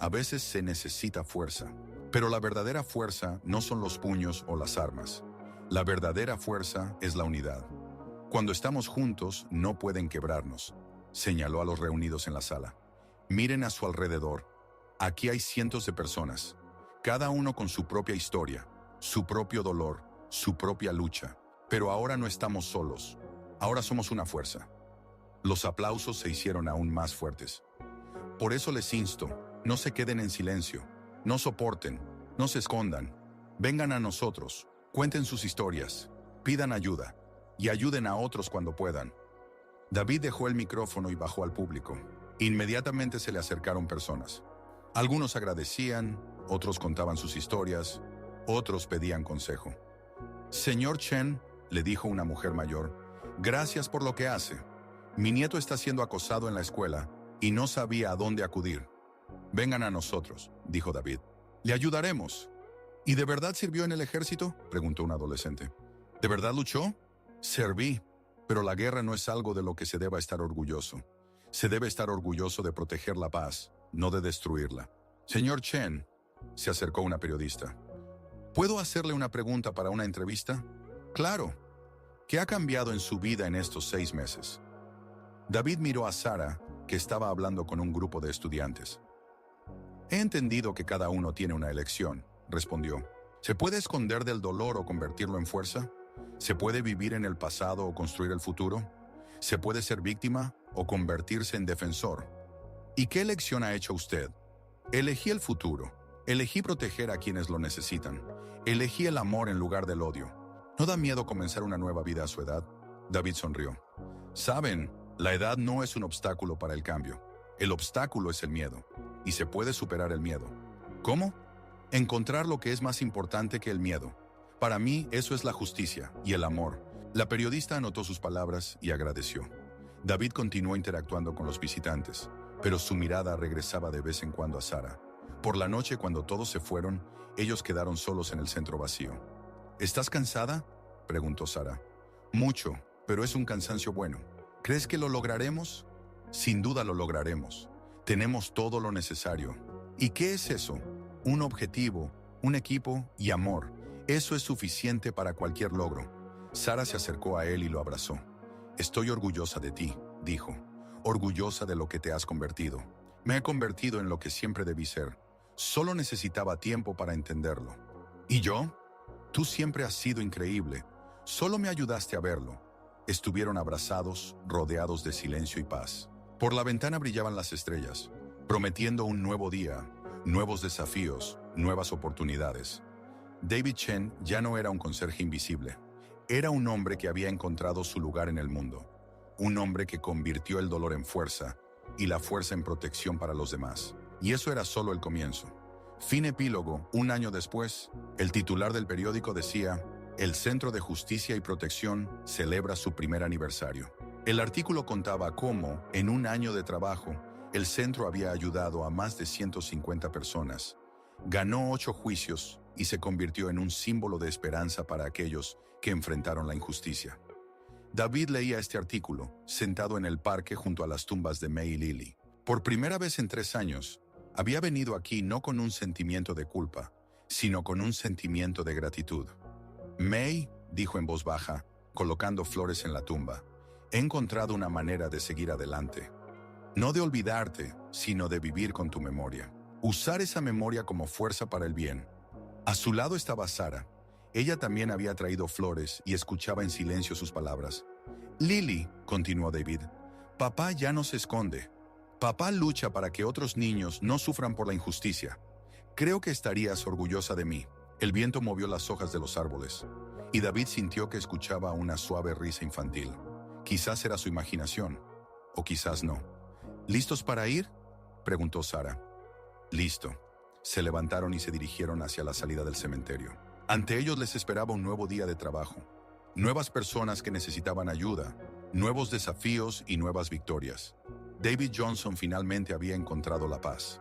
A veces se necesita fuerza. Pero la verdadera fuerza no son los puños o las armas. La verdadera fuerza es la unidad. Cuando estamos juntos, no pueden quebrarnos, señaló a los reunidos en la sala. Miren a su alrededor. Aquí hay cientos de personas, cada uno con su propia historia, su propio dolor, su propia lucha. Pero ahora no estamos solos. Ahora somos una fuerza. Los aplausos se hicieron aún más fuertes. Por eso les insto, no se queden en silencio, no soporten, no se escondan. Vengan a nosotros, cuenten sus historias, pidan ayuda y ayuden a otros cuando puedan. David dejó el micrófono y bajó al público. Inmediatamente se le acercaron personas. Algunos agradecían, otros contaban sus historias, otros pedían consejo. Señor Chen, le dijo una mujer mayor, gracias por lo que hace. Mi nieto está siendo acosado en la escuela y no sabía a dónde acudir. Vengan a nosotros, dijo David. Le ayudaremos. ¿Y de verdad sirvió en el ejército?, preguntó un adolescente. ¿De verdad luchó? Serví, pero la guerra no es algo de lo que se deba estar orgulloso. Se debe estar orgulloso de proteger la paz, no de destruirla. Señor Chen, se acercó una periodista. ¿Puedo hacerle una pregunta para una entrevista? Claro. ¿Qué ha cambiado en su vida en estos 6 meses? David miró a Sara, que estaba hablando con un grupo de estudiantes. He entendido que cada uno tiene una elección, respondió. ¿Se puede esconder del dolor o convertirlo en fuerza? ¿Se puede vivir en el pasado o construir el futuro? ¿Se puede ser víctima o convertirse en defensor? ¿Y qué elección ha hecho usted? Elegí el futuro. Elegí proteger a quienes lo necesitan. Elegí el amor en lugar del odio. ¿No da miedo comenzar una nueva vida a su edad? David sonrió. Saben, la edad no es un obstáculo para el cambio. El obstáculo es el miedo. Y se puede superar el miedo. ¿Cómo? Encontrar lo que es más importante que el miedo. Para mí, eso es la justicia y el amor. La periodista anotó sus palabras y agradeció. David continuó interactuando con los visitantes, pero su mirada regresaba de vez en cuando a Sara. Por la noche, cuando todos se fueron, ellos quedaron solos en el centro vacío. ¿Estás cansada?, preguntó Sara. Mucho, pero es un cansancio bueno. ¿Crees que lo lograremos? Sin duda lo lograremos. Tenemos todo lo necesario. ¿Y qué es eso? Un objetivo, un equipo y amor. Eso es suficiente para cualquier logro. Sara se acercó a él y lo abrazó. Estoy orgullosa de ti, dijo. Orgullosa de lo que te has convertido. Me he convertido en lo que siempre debí ser. Solo necesitaba tiempo para entenderlo. ¿Y yo? Tú siempre has sido increíble. Solo me ayudaste a verlo. estuvieron abrazados, rodeados de silencio y paz. Por la ventana brillaban las estrellas, prometiendo un nuevo día, nuevos desafíos, nuevas oportunidades. David Chen ya no era un conserje invisible. Era un hombre que había encontrado su lugar en el mundo. Un hombre que convirtió el dolor en fuerza y la fuerza en protección para los demás. Y eso era solo el comienzo. Fin epílogo. Un año después, el titular del periódico decía: el Centro de Justicia y Protección celebra su primer aniversario. El artículo contaba cómo, en un año de trabajo, el centro había ayudado a más de 150 personas. Ganó 8 juicios y se convirtió en un símbolo de esperanza para aquellos que enfrentaron la injusticia. David leía este artículo, sentado en el parque junto a las tumbas de May y Lily. Por primera vez en 3 años, había venido aquí no con un sentimiento de culpa, sino con un sentimiento de gratitud. May, dijo en voz baja, colocando flores en la tumba, he encontrado una manera de seguir adelante. No de olvidarte, sino de vivir con tu memoria. Usar esa memoria como fuerza para el bien. A su lado estaba Sara. Ella también había traído flores y escuchaba en silencio sus palabras. Lily, continuó David, papá ya no se esconde. Papá lucha para que otros niños no sufran por la injusticia. Creo que estarías orgullosa de mí. El viento movió las hojas de los árboles, y David sintió que escuchaba una suave risa infantil. Quizás era su imaginación, o quizás no. ¿Listos para ir?, preguntó Sara. Listo. Se levantaron y se dirigieron hacia la salida del cementerio. Ante ellos les esperaba un nuevo día de trabajo. Nuevas personas que necesitaban ayuda, nuevos desafíos y nuevas victorias. David Johnson finalmente había encontrado la paz.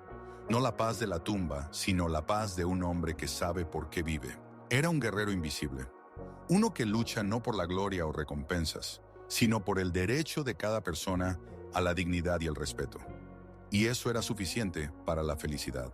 No la paz de la tumba, sino la paz de un hombre que sabe por qué vive. Era un guerrero invisible. Uno que lucha no por la gloria o recompensas, sino por el derecho de cada persona a la dignidad y el respeto. Y eso era suficiente para la felicidad.